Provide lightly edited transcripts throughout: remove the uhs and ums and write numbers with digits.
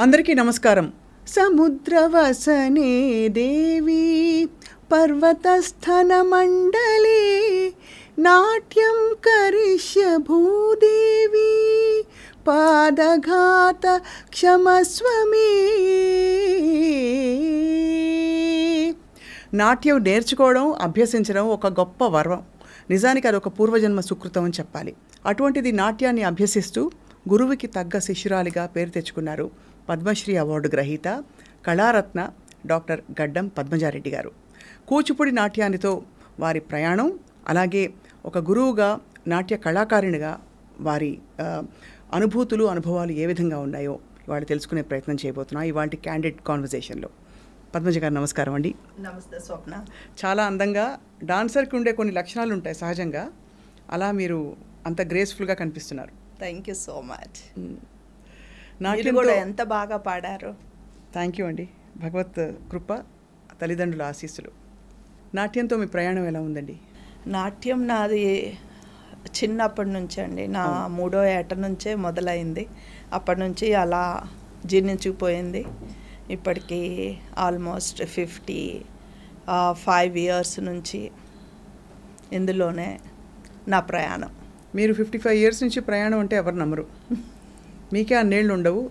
అందరికీ నమస్కారం. సముద్రవసనే దేవి పర్వతస్థన మండలే నాట్యం కరిష్య భూదేవి పాదఘాత క్షమస్వమే. నాట్యం నేర్చుకోవడం, అభ్యసించడం ఒక గొప్ప వరం. నిజానికి అది ఒక పూర్వజన్మ సుకృతం అని చెప్పాలి. అటువంటిది నాట్యాన్ని అభ్యసిస్తూ గురువుకి తగ్గ శిష్యురాలిగా పేరు తెచ్చుకున్నారు పద్మశ్రీ అవార్డు గ్రహీత కళారత్న డాక్టర్ గడ్డం పద్మజారెడ్డి గారు. కూచిపూడి నాట్యానితో వారి ప్రయాణం, అలాగే ఒక గురువుగా నాట్య కళాకారిణిగా వారి అనుభూతులు, అనుభవాలు ఏ విధంగా ఉన్నాయో ఇవాళ తెలుసుకునే ప్రయత్నం చేయబోతున్నాం ఇవాళ క్యాండిడ్ కాన్వర్జేషన్లో. పద్మజ గారు నమస్కారం అండి. నమస్తే స్వప్న. చాలా అందంగా డాన్సర్కి ఉండే కొన్ని లక్షణాలు ఉంటాయి సహజంగా, అలా మీరు అంత గ్రేస్ఫుల్గా కనిపిస్తున్నారు. Thank you so much. నాట్యం కూడా ఎంత బాగా పాడారు. థ్యాంక్ యూ అండి. భగవత్ కృప, తల్లిదండ్రుల ఆశీస్సులు. నాట్యంతో మీ ప్రయాణం ఎలా ఉందండి? నాట్యం నాది చిన్నప్పటి నుంచి అండి, నా 3వ ఏట నుంచే మొదలైంది. అప్పటి నుంచి అలా జీర్ణించుకుపోయింది. ఇప్పటికీ ఆల్మోస్ట్ 55 ఇయర్స్ నుంచి ఇందులోనే నా ప్రయాణం. మీరు 55 ఇయర్స్ నుంచి ప్రయాణం అంటే ఎవరు నమ్మరు. మీకే అన్నేళ్ళు ఉండవు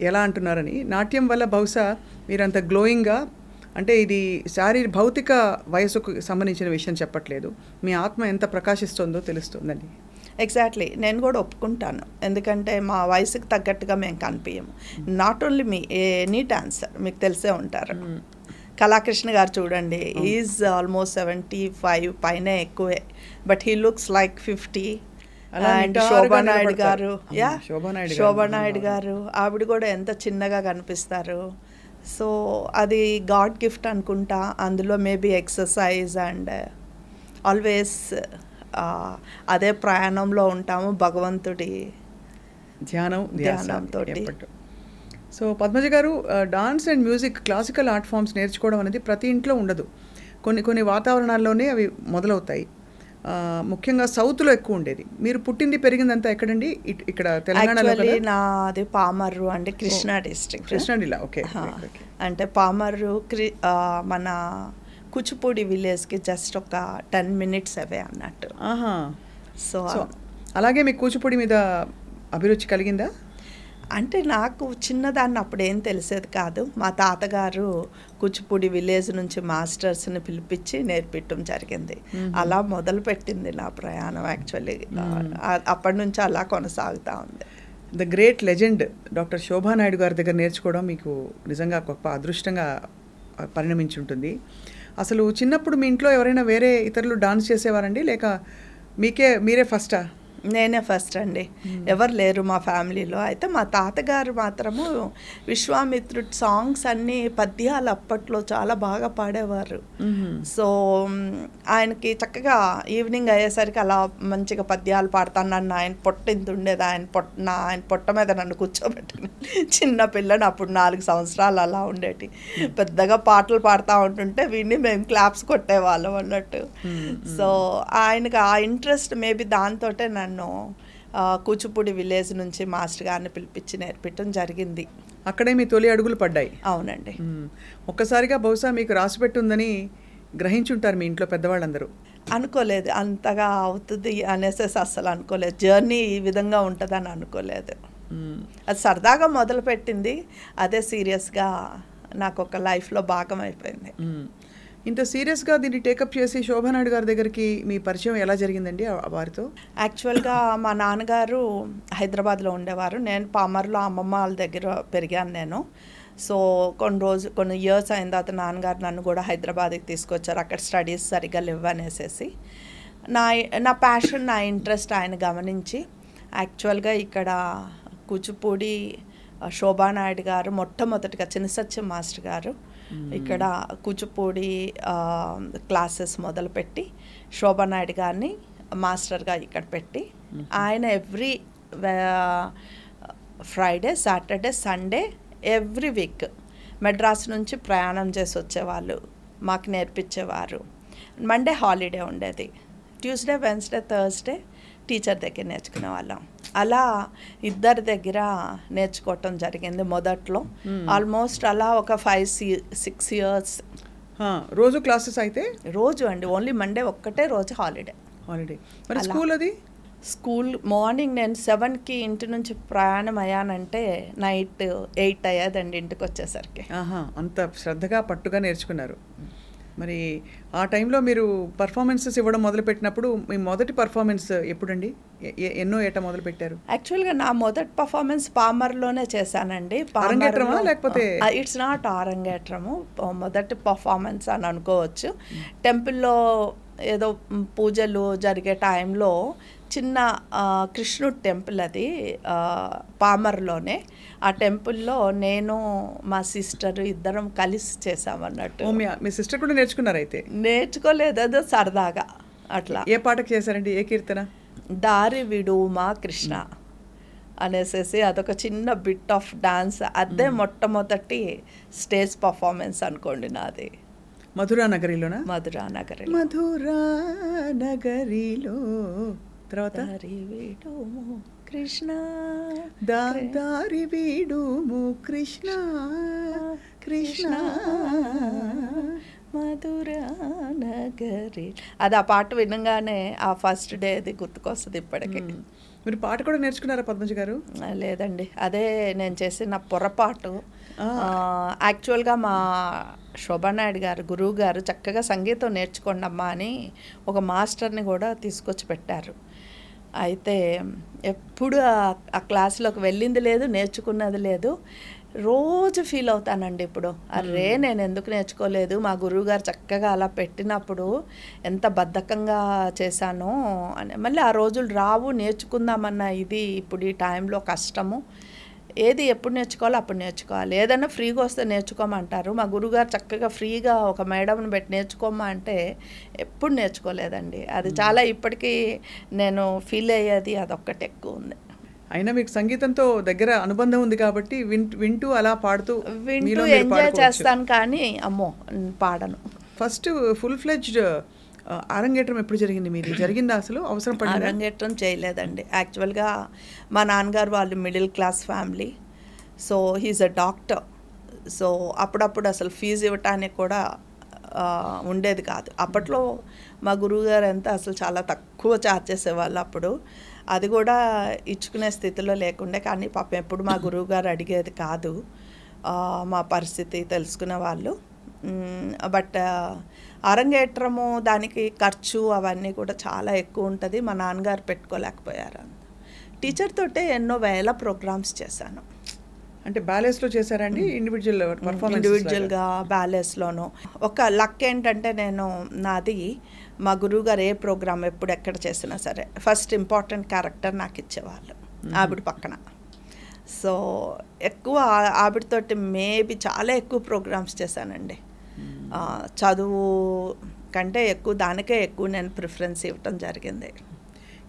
ఎలా అంటున్నారని. నాట్యం వల్ల బహుశా మీరంత గ్లోయింగ్గా, అంటే ఇది భౌతిక వయసుకు సంబంధించిన విషయం చెప్పట్లేదు, మీ ఆత్మ ఎంత ప్రకాశిస్తుందో తెలుస్తుందండి. ఎగ్జాక్ట్లీ, నేను కూడా ఒప్పుకుంటాను. ఎందుకంటే మా వయసుకి తగ్గట్టుగా మేము కనిపించము. Not only me, any dancer మీకు తెలిసే ఉంటారు. కళాకృష్ణ గారు చూడండి, ఈజ్ ఆల్మోస్ట్ 75 పైనే ఎక్కువే, but he looks like 50. And Shobha Naidu గారు, శోభానాయుడు గారు ఆవిడ కూడా ఎంత చిన్నగా కనిపిస్తారు. సో అది గాడ్ గిఫ్ట్ అనుకుంటా. అందులో మేబీ ఎక్సర్సైజ్ అండ్ ఆల్వేస్ అదే ప్రయాణంలో ఉంటాము, భగవంతుడి ధ్యానంతో. సో పద్మజ గారు, dance and music, classical art forms నేర్చుకోవడం అనేది ప్రతి ఇంట్లో ఉండదు. కొన్ని వాతావరణాల్లోనే అవి మొదలవుతాయి. ముఖ్యంగా సౌత్లో ఎక్కువ ఉండేది. మీరు పుట్టింది పెరిగిందంతా ఎక్కడండి? ఇక్కడ తెలంగాణలో. నాది పామర్రు అంటే కృష్ణా డిస్ట్రిక్ట్. కృష్ణా జిల్లా. ఓకే. అంటే పామర్రు మన కూచిపూడి విలేజ్కి జస్ట్ ఒక 10 minutes అవే అన్నట్టు. సో అలాగే మీకు కూచిపూడి మీద అభిరుచి కలిగిందా? అంటే నాకు చిన్నదాన్ని అప్పుడు ఏం తెలిసేది కాదు. మా తాతగారు కూచిపూడి విలేజ్ నుంచి మాస్టర్స్ని పిలిపించి నేర్పించడం జరిగింది. అలా మొదలుపెట్టింది నా ప్రయాణం. యాక్చువల్లీ అప్పటి నుంచి అలా కొనసాగుతూ ఉంది. The great legend doctor Shobha Naidu గారి దగ్గర నేర్చుకోవడం మీకు నిజంగా గొప్ప అదృష్టంగా పరిణమించి ఉంటుంది. అసలు చిన్నప్పుడు మీ ఇంట్లో ఎవరైనా వేరే ఇతరులు డాన్స్ చేసేవారండి, లేక మీరే ఫస్టా? నేనే ఫస్ట్ అండి. ఎవరు లేరు మా ఫ్యామిలీలో. అయితే మా తాతగారు మాత్రము విశ్వామిత్రుడి సాంగ్స్ అన్నీ పద్యాలు అప్పట్లో చాలా బాగా పాడేవారు. సో ఆయనకి చక్కగా ఈవినింగ్ అయ్యేసరికి అలా మంచిగా పద్యాలు పాడతాను. నన్ను ఆయన పొట్టింత ఉండేది. ఆయన పొట్ట మీద నన్ను కూర్చోబెట్టిన చిన్న పిల్లని, అప్పుడు 4 సంవత్సరాలు అలా ఉండేటి. పెద్దగా పాటలు పాడుతూ ఉంటుంటే విని మేము క్లాప్స్ కొట్టేవాళ్ళం అన్నట్టు. సో ఆయనకి ఆ ఇంట్రెస్ట్ మేబీ దాంతోటే నన్ను కూచిపూడి విలేజ్ నుంచి మాస్టర్ గారిని పిలిపించి నేర్పించడం జరిగింది. అక్కడే మీ తొలి అడుగులు పడ్డాయి. అవునండి. ఒక్కసారిగా బహుశా మీకు రాసిపెట్టుందని గ్రహించుంటారు మీ ఇంట్లో పెద్దవాళ్ళందరూ. అనుకోలేదు అంతగా అవుతుంది అనేసి, అస్సలు అనుకోలేదు. జర్నీ ఈ విధంగా ఉంటుందని అనుకోలేదు. అది సరదాగా మొదలుపెట్టింది, అదే సీరియస్గా నాకు ఒక లైఫ్లో భాగం అయిపోయింది. ఇంత సీరియస్గా దీన్ని టేకప్ చేసి శోభానాయుడు గారి దగ్గరికి మీ పరిచయం ఎలా జరిగిందండి వారితో? యాక్చువల్గా మా నాన్నగారు హైదరాబాద్లో ఉండేవారు. నేను పామర్లో అమ్మమ్మ వాళ్ళ దగ్గర పెరిగాను నేను. సో కొన్ని ఇయర్స్ అయిన తర్వాత నాన్నగారు నన్ను కూడా హైదరాబాద్కి తీసుకొచ్చారు. అక్కడ స్టడీస్ సరిగ్గా లేవనేసేసి నా ప్యాషన్, నా ఇంట్రెస్ట్ ఆయన గమనించి యాక్చువల్గా ఇక్కడ కూచిపూడి శోభానాయుడు గారు మొట్టమొదటిగా చిన్నసత్యం మాస్టర్ గారు ఇక్కడ కూచిపూడి క్లాసెస్ మొదలుపెట్టి శోభానాయుడు గారిని మాస్టర్గా ఇక్కడ పెట్టి ఆయన every Friday, Saturday, Sunday every week Madras నుంచి ప్రయాణం చేసి వచ్చేవాళ్ళు, మాకు నేర్పించేవారు. మండే హాలిడే ఉండేది. ట్యూస్డే, వెన్స్డే, థర్స్డే టీచర్ దగ్గర నేర్చుకునే వాళ్ళం. అలా ఇద్దరి దగ్గర నేర్చుకోవటం జరిగింది మొదట్లో. ఆల్మోస్ట్ అలా ఒక 5-6 ఇయర్స్. రోజు క్లాసెస్ అయితే? రోజు అండి, ఓన్లీ మండే ఒక్కటే రోజు హాలిడే. మరి స్కూల్ అది? స్కూల్ మార్నింగ్ నేను 7కి ఇంటి నుంచి ప్రయాణం అయ్యానంటే నైట్ 8 అయ్యేదండి ఇంటికి వచ్చేసరికి. అంత శ్రద్ధగా పట్టుగా నేర్చుకున్నారు. మరి ఆ టైంలో మీరు పర్ఫార్మెన్సెస్ ఇవ్వడం మొదలుపెట్టినప్పుడు మీ మొదటి పర్ఫార్మెన్స్ ఎప్పుడండి? ఎన్నో ఏట మొదలుపెట్టారు? యాక్చువల్గా నా మొదటి పర్ఫార్మెన్స్ పామర్లోనే చేశానండి. అరంగేట్రమా లేకపోతే? ఇట్స్ నాట్ అరంగేట్రము, మొదటి పర్ఫార్మెన్స్ అని అనుకోవచ్చు. టెంపుల్లో ఏదో పూజలు జరిగే టైంలో చిన్న కృష్ణుడు టెంపుల్ అది పామర్లోనే. ఆ టెంపుల్లో నేను మా సిస్టర్ ఇద్దరం కలిసి చేసామన్నట్టు. మీ సిస్టర్ కూడా నేర్చుకున్నారు అయితే? నేర్చుకోలేదు, అదో సరదాగా అట్లా. ఏ పాటకు చేశారండి? ఏ కీర్తన? దారి విడుమా కృష్ణ అనేసి అదొక చిన్న బిట్ ఆఫ్ డాన్స్. అదే మొట్టమొదటి స్టేజ్ పర్ఫార్మెన్స్ అనుకోండి నాది. మధురా నగరిలోనా? మధురా నగరి. మధురా నగరిలో తర్వాత దారి విడుము కృష్ణ, దారి విడుము కృష్ణ కృష్ణ మధురా నగరి. అది ఆ పాట వినగానే ఆ ఫస్ట్ డే అది గుర్తుకొస్తుంది ఇప్పటికి. మీరు పాట కూడా నేర్చుకున్నారా పద్మజ గారు? లేదండి, అదే నేను చేసిన పొరపాటు. యాక్చువల్గా మా శోభానాయుడు గారు గురువు గారు చక్కగా సంగీతం నేర్చుకోండి అమ్మా అని ఒక మాస్టర్ని కూడా తీసుకొచ్చి పెట్టారు. అయితే ఎప్పుడు ఆ క్లాస్లోకి వెళ్ళింది లేదు, నేర్చుకున్నది లేదు. రోజు ఫీల్ అవుతానండి ఇప్పుడు, అరే నేను ఎందుకు నేర్చుకోలేదు, మా గురువుగారు చక్కగా అలా పెట్టినప్పుడు ఎంత బద్ధకంగా చేశానో అని. మళ్ళీ ఆ రోజులు రావు, నేర్చుకుందామన్న ఇది ఇప్పుడు ఈ టైంలో కష్టము. ఏది ఎప్పుడు నేర్చుకోవాలో అప్పుడు నేర్చుకోవాలి. ఏదైనా ఫ్రీగా వస్తే నేర్చుకోమంటారు. మా గురువుగారు చక్కగా ఫ్రీగా ఒక మేడంని పెట్టి నేర్చుకోమా అంటే ఎప్పుడు నేర్చుకోలేదండి. అది చాలా ఇప్పటికీ నేను ఫీల్ అయ్యేది అదొక్కటి ఎక్కువ ఉంది. అయినా మీకు సంగీతంతో దగ్గర అనుబంధం ఉంది కాబట్టి వింటూ అలా పాడుతూ ఎంజాయ్ చేస్తాను, కానీ అమ్మో పాడను. ఫస్ట్ ఫుల్ ఫ్లెడ్జ్డ్ అరంగేట్రం ఎప్పుడు జరిగింది మీది? జరిగిందా అసలు? అవసరం పడింది? అరంగేట్రం చేయలేదండి. యాక్చువల్గా మా నాన్నగారు వాళ్ళు middle class family. So he is a doctor. So అప్పుడప్పుడు అసలు ఫీజు ఇవ్వటానికి కూడా ఉండేది కాదు. అప్పట్లో మా గురువుగారు ఎంత అసలు చాలా తక్కువ ఛార్జ్ చేసేవాళ్ళు అప్పుడు. అది కూడా ఇచ్చుకునే స్థితిలో లేకుండే. కానీ పాపం ఎప్పుడు మా గురువుగారు అడిగేది కాదు, మా పరిస్థితి తెలుసుకునే వాళ్ళు. బట్ అరంగేట్రము దానికి ఖర్చు అవన్నీ కూడా చాలా ఎక్కువ ఉంటుంది. మా నాన్నగారు పెట్టుకోలేకపోయారు. టీచర్ తోటే ఎన్నో వేల ప్రోగ్రామ్స్ చేశాను. అంటే బ్యాలెన్స్లో చేశారండి? ఇండివిజువల్గా బ్యాలెన్స్లోనూ. ఒక లక్ ఏంటంటే నేను నాది మా గురువుగారు ఏ ప్రోగ్రామ్ ఎప్పుడు ఎక్కడ చేసినా సరే ఫస్ట్ ఇంపార్టెంట్ క్యారెక్టర్ నాకు ఇచ్చేవాళ్ళు ఆవిడ పక్కన. సో ఎక్కువ ఆవిడతోటి మేబీ చాలా ఎక్కువ ప్రోగ్రామ్స్ చేశానండి. చదువు కంటే ఎక్కువ దానికే ఎక్కువ నేను ప్రిఫరెన్స్ ఇవ్వటం జరిగింది.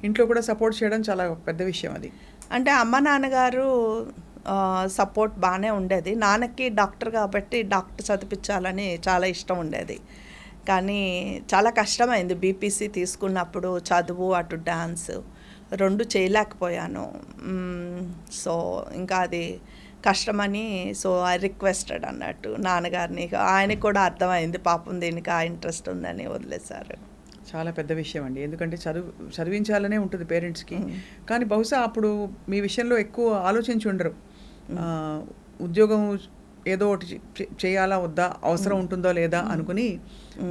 ఇంట్లో కూడా సపోర్ట్ చేయడం చాలా పెద్ద విషయం అది. అంటే అమ్మ నాన్నగారు సపోర్ట్ బాగానే ఉండేది. నాన్నకి డాక్టర్ కాబట్టి డాక్టర్ చదివించాలని చాలా ఇష్టం ఉండేది. కానీ చాలా కష్టమైంది. బీపీసీ తీసుకున్నప్పుడు చదువు అటు డాన్స్ రెండు చేయలేకపోయాను. సో ఇంకా అది కష్టమని సో ఐ రిక్వెస్టెడ్ అన్నట్టు నాన్నగారిని. ఆయనకి కూడా అర్థమైంది పాపం దీనికి ఆ ఇంట్రెస్ట్ ఉందని వదిలేశారు. చాలా పెద్ద విషయం అండి. ఎందుకంటే చదివించాలనే ఉంటుంది పేరెంట్స్కి. కానీ బహుశా అప్పుడు మీ విషయంలో ఎక్కువ ఆలోచించి ఉండరు. ఉద్యోగం ఏదో ఒకటి చేయాలా వద్దా, అవసరం ఉంటుందో లేదా అనుకుని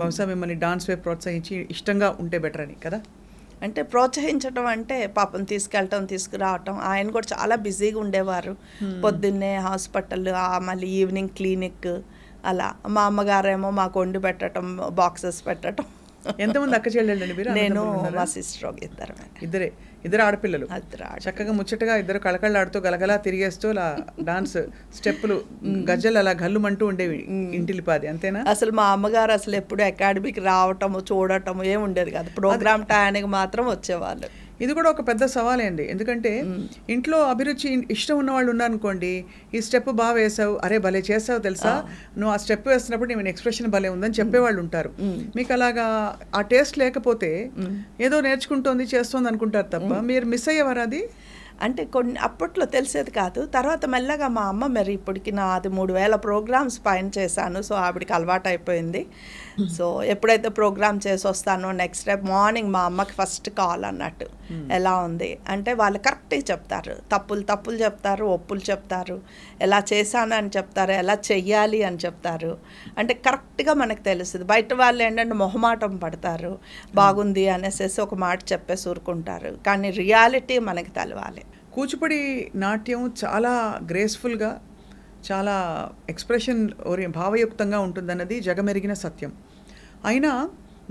బహుశా మిమ్మల్ని డాన్స్ వైపు ప్రోత్సహించి ఇష్టంగా ఉంటే బెటర్ అని కదా. అంటే ప్రోత్సహించడం అంటే పాపం తీసుకెళ్ళటం తీసుకురావటం. ఆయన కూడా చాలా బిజీగా ఉండేవారు. పొద్దున్నే హాస్పిటల్, మళ్ళీ ఈవినింగ్ క్లినిక్, అలా. మా అమ్మగారేమో మాకు వండి పెట్టడం, బాక్సెస్ పెట్టడం. ఎంతమంది అక్క చెల్లెళ్ళండి మీరు? నేను మా సిస్టర్ ఇద్దరు ఆడపిల్లలు. చక్కగా ముచ్చటగా ఇద్దరు కళకళలాడుతూ గలగలా తిరిగేస్తూ అలా డాన్స్ స్టెప్పులు గజ్జలు అలా గల్లుమంటూ ఉండేవి ఇంటిలిపాది, అంతేనా? అసలు మా అమ్మగారు అసలు ఎప్పుడు అకాడమీకి రావటము చూడటము ఏమి ఉండేది కాదు. ప్రోగ్రామ్ టైంకి మాత్రం వచ్చేవాళ్ళు. ఇది కూడా ఒక పెద్ద సవాలే అండి. ఎందుకంటే ఇంట్లో అభిరుచి ఇష్టం ఉన్న వాళ్ళు ఉన్నారనుకోండి, ఈ స్టెప్ బాగా వేసావు, అరే భలే చేసావు తెలుసా, నువ్వు ఆ స్టెప్ వేస్తున్నప్పుడు నేను ఎక్స్ప్రెషన్ భలే ఉందని చెప్పేవాళ్ళు ఉంటారు. మీకు అలాగా ఆ టేస్ట్ లేకపోతే ఏదో నేర్చుకుంటోంది చేస్తోంది అనుకుంటారు తప్ప మీరు మిస్ అయ్యేవారు అది? అంటే కొన్ని అప్పట్లో తెలిసేది కాదు. తర్వాత మెల్లగా మా అమ్మ మరి ఇప్పటికి నాది 3000 ప్రోగ్రామ్స్ పైన చేశాను. సో ఆవిడకి అలవాటు అయిపోయింది. సో ఎప్పుడైతే ప్రోగ్రామ్ చేసి వస్తానో నెక్స్ట్ డే మార్నింగ్ మా అమ్మకి ఫస్ట్ కాల్ అన్నట్టు, ఎలా ఉంది అంటే వాళ్ళు కరెక్ట్గా చెప్తారు. తప్పులు చెప్తారు, ఒప్పులు చెప్తారు, ఎలా చేశాను అని చెప్తారు, ఎలా చెయ్యాలి అని చెప్తారు. అంటే కరెక్ట్గా మనకు తెలుస్తుంది. బయట వాళ్ళు ఏంటంటే మొహమాటం పడతారు, బాగుంది అనేసి ఒక మాట చెప్పేసి ఊరుకుంటారు. కానీ రియాలిటీ మనకి తెలవాలి. కూచిపూడి నాట్యం చాలా గ్రేస్ఫుల్గా, చాలా ఎక్స్ప్రెషన్ భావయుక్తంగా ఉంటుందన్నది జగమెరిగిన సత్యం. అయినా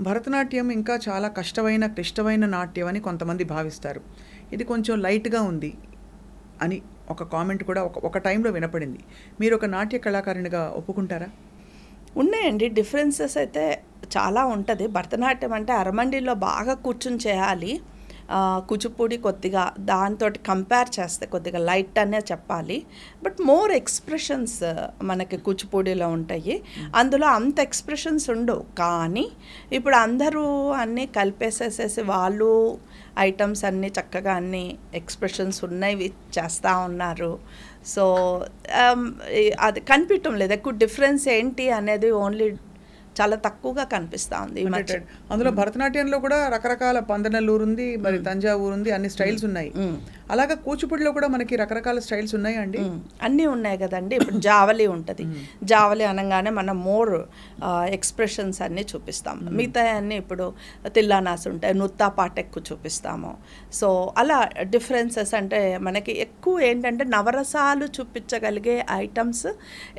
భరతనాట్యం ఇంకా చాలా క్లిష్టమైన నాట్యం అని కొంతమంది భావిస్తారు. ఇది కొంచెం లైట్గా ఉంది అని ఒక కామెంట్ కూడా ఒక టైంలో వినపడింది. మీరు ఒక నాట్య కళాకారునిగా ఒప్పుకుంటారా? ఉన్నాయండి, డిఫరెన్సెస్ అయితే చాలా ఉంటుంది. భరతనాట్యం అంటే అరమండిలో బాగా కూర్చుని చేయాలి. కూచిపూడి కొద్దిగా దాంతో కంపేర్ చేస్తే కొద్దిగా లైట్ అనే చెప్పాలి. బట్ మోర్ ఎక్స్ప్రెషన్స్ మనకి కూచిపూడిలో ఉంటాయి. అందులో అంత ఎక్స్ప్రెషన్స్ ఉండవు. కానీ ఇప్పుడు అందరూ అన్నీ కలిపేసేసేసి వాళ్ళు ఐటమ్స్ అన్నీ చక్కగా అన్నీ ఎక్స్ప్రెషన్స్ ఉన్నవి చేస్తూ ఉన్నారు. సో అది కనిపించడం లేదు. ఎక్కువ డిఫరెన్స్ ఏంటి అనేది ఓన్లీ చాలా తక్కువగా కనిపిస్తూ ఉంది. అందులో భరతనాట్యంలో కూడా రకరకాల పందనల్లూరు ఉంది, మరి తంజావూరు ఉంది, అన్ని స్టైల్స్ ఉన్నాయి. అలాగా కూచిపూడిలో కూడా మనకి రకరకాల స్టైల్స్ ఉన్నాయా అండి? అన్నీ ఉన్నాయి కదండి. ఇప్పుడు జావలి ఉంటుంది. జావలి అనగానే మనం మోర్ ఎక్స్ప్రెషన్స్ అన్నీ చూపిస్తాము. మిగతా అన్నీ ఇప్పుడు తిల్లానాస్ ఉంటాయి, నుత్తా పాట ఎక్కువ చూపిస్తాము. సో అలా డిఫరెన్సెస్ అంటే మనకి ఎక్కువ ఏంటంటే నవరసాలు చూపించగలిగే ఐటమ్స్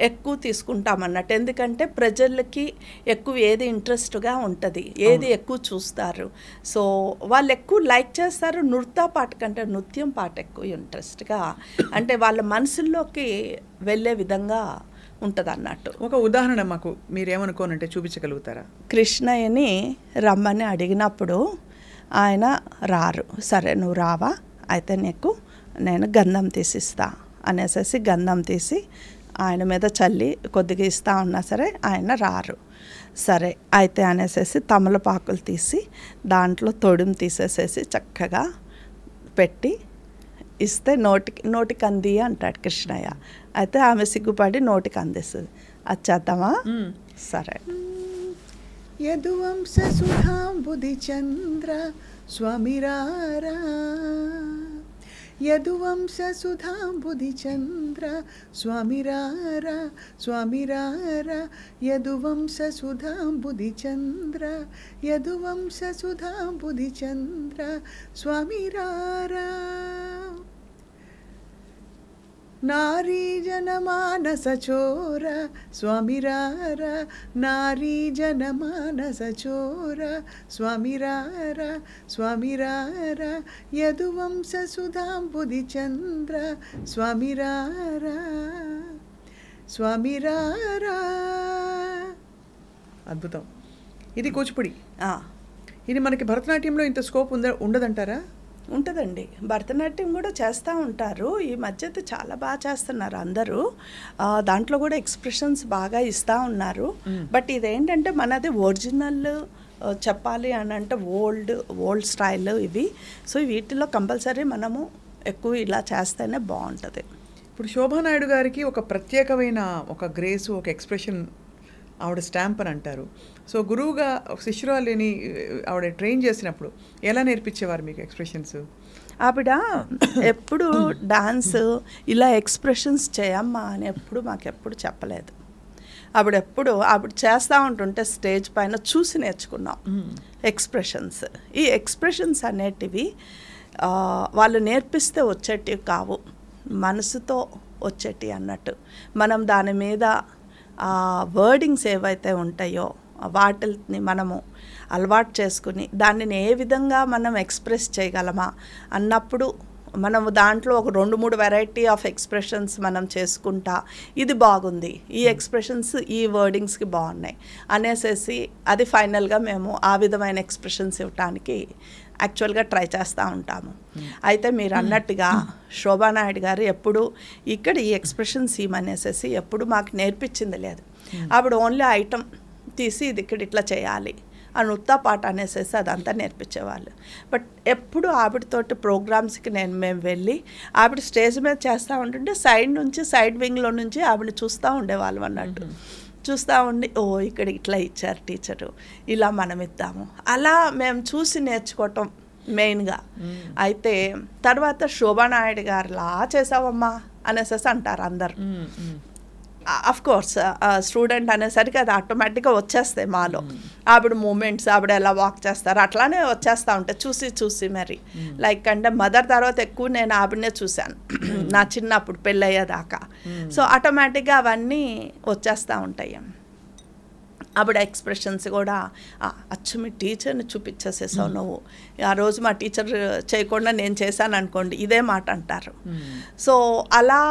ఎక్కువ తీసుకుంటాం అన్నట్టు. ఎందుకంటే ప్రజలకి ఎక్కువ ఏది ఇంట్రెస్ట్గా ఉంటుంది, ఏది ఎక్కువ చూస్తారు, సో వాళ్ళు ఎక్కువ లైక్ చేస్తారు. నృత్య పాట కంటే నృత్యం పాట ఎక్కువ ఇంట్రెస్ట్గా, అంటే వాళ్ళ మనసుల్లోకి వెళ్ళే విధంగా ఉంటుంది అన్నట్టు. ఒక ఉదాహరణ మాకు మీరేమనుకోనంటే చూపించగలుగుతారా? కృష్ణయ్యని రమ్మని అడిగినప్పుడు ఆయన రారు. సరే నువ్వు రావా, అయితే నీకు నేను గంధం తీసిస్తా అనేసి గంధం తీసి ఆయన మీద చల్లి కొద్దిగా ఇస్తా ఉన్నా సరే ఆయన రారు. సరే అయితే అనేసి తమలపాకులు తీసి దాంట్లో తొడుము తీసేసేసి చక్కగా పెట్టి ఇస్తే నోటికి అంది అంటాడు కృష్ణయ్య. అయితే ఆమె సిగ్గుపడి నోటికి అందిస్తుంది. అది చేద్దామా? సరే. యదువంశ సుధాంబుధి చంద్ర స్వామిరారా, యదువంశ సుధాంబుధి చంద్ర స్వామిరారా, స్వామిరారా, యదువంశ సుధాంబుధి చంద్ర, యదువంశ సుధాంబుధి చంద్ర స్వామిరారా. నారీ జనమానస చోర స్వామిరారా, నారీ జనమానస చోర స్వామిరారా, స్వామిరారా, యదువంశ సుధాంబుధి చంద్ర స్వామిరారా, స్వామిరారా. అద్భుతం. ఇది కూచిపూడి. ఇది మనకి భరతనాట్యంలో ఇంత స్కోప్ ఉండదంటారా? ఉంటుందండి. భరతనాట్యం కూడా చేస్తూ ఉంటారు. ఈ మధ్య అయితే చాలా బాగా చేస్తున్నారు అందరూ. దాంట్లో కూడా ఎక్స్ప్రెషన్స్ బాగా ఇస్తూ ఉన్నారు. బట్ ఇదేంటంటే మనది ఒరిజినల్ చెప్పాలి అని అంటే ఓల్డ్ స్టైల్ ఇవి. సో వీటిలో కంపల్సరీ మనము ఎక్కువ ఇలా చేస్తేనే బాగుంటుంది. ఇప్పుడు శోభానాయుడు గారికి ఒక ప్రత్యేకమైన ఒక గ్రేసు, ఒక ఎక్స్ప్రెషన్ ఆవిడ స్టాంప్ అని అంటారు. సో గురువుగా శిష్యురాలిని ఆవిడ ట్రైన్ చేసినప్పుడు ఎలా నేర్పించేవారు మీకు ఎక్స్ప్రెషన్స్? ఆవిడ ఎప్పుడు డాన్స్ ఇలా ఎక్స్ప్రెషన్స్ చేయమ్మా అని మాకెప్పుడు చెప్పలేదు. ఆవిడ చేస్తూ ఉంటుంటే స్టేజ్ పైన చూసి నేర్చుకున్నాం ఎక్స్ప్రెషన్స్. ఈ ఎక్స్ప్రెషన్స్ అనేటివి వాళ్ళు నేర్పిస్తే వచ్చేటివి కావు, మనసుతో వచ్చేటివి అన్నట్టు. మనం దాని మీద వర్డింగ్స్ ఏవైతే ఉంటాయో వాటిని మనము అలవాటు చేసుకుని దానిని ఏ విధంగా మనం ఎక్స్ప్రెస్ చేయగలమా అన్నప్పుడు మనము దాంట్లో ఒక 2-3 వెరైటీ ఆఫ్ ఎక్స్ప్రెషన్స్ మనం చేసుకుంటా, ఇది బాగుంది, ఈ ఎక్స్ప్రెషన్స్ ఈ వర్డింగ్స్కి బాగున్నాయి అనేసేసి అది ఫైనల్గా మేము ఆ విధమైన ఎక్స్ప్రెషన్స్ ఇవ్వటానికి యాక్చువల్గా ట్రై చేస్తూ ఉంటాము. అయితే మీరు అన్నట్టుగా శోభానాయుడు గారు ఎప్పుడు ఇక్కడ ఈ ఎక్స్ప్రెషన్స్ ఇమనేసేసి ఎప్పుడు మాకు నేర్పించింది లేదు. ఆవిడ ఓన్లీ ఐటమ్ తీసి ఇది ఇక్కడ ఇట్లా చేయాలి అని ఉత్తా పాట అనేసేసి అదంతా నేర్పించేవాళ్ళు. బట్ ఎప్పుడు ఆవిడతోటి ప్రోగ్రామ్స్కి మేము వెళ్ళి ఆవిడ స్టేజ్ మీద చేస్తూ ఉంటుంటే సైడ్ వింగ్లో నుంచి ఆవిడ చూస్తూ ఉండేవాళ్ళం అన్నట్టు. చూస్తూ ఉండి ఓ ఇక్కడ ఇట్లా ఇచ్చారు టీచరు, ఇలా మనం ఇద్దాము, అలా మేము చూసి నేర్చుకోవటం మెయిన్గా. అయితే తర్వాత శోభానాయుడు గారులా చేసావమ్మా అనేసేసి అంటారు అందరు. అఫ్ కోర్స్ స్టూడెంట్ అనేసరికి అది ఆటోమేటిక్గా వచ్చేస్తాయి మాలో. ఆవిడ మూమెంట్స్, ఆవిడ ఎలా వాక్ చేస్తారు అట్లానే వచ్చేస్తూ ఉంటాయి చూసి మరి. లైక్ అంటే మదర్ తర్వాత ఎక్కువ నేను ఆవిడనే చూశాను నా చిన్నప్పుడు పెళ్ళయ్యేదాకా. సో ఆటోమేటిక్గా అవన్నీ వచ్చేస్తూ ఉంటాయి. ఆవిడ ఎక్స్ప్రెషన్స్ కూడా అచ్చు మీ టీచర్ని చూపించేసేసావు నువ్వు, ఆ రోజు మా టీచర్ చేయకుండా నేను చేశాను అనుకోండి ఇదే మాట అంటారు. సో అలా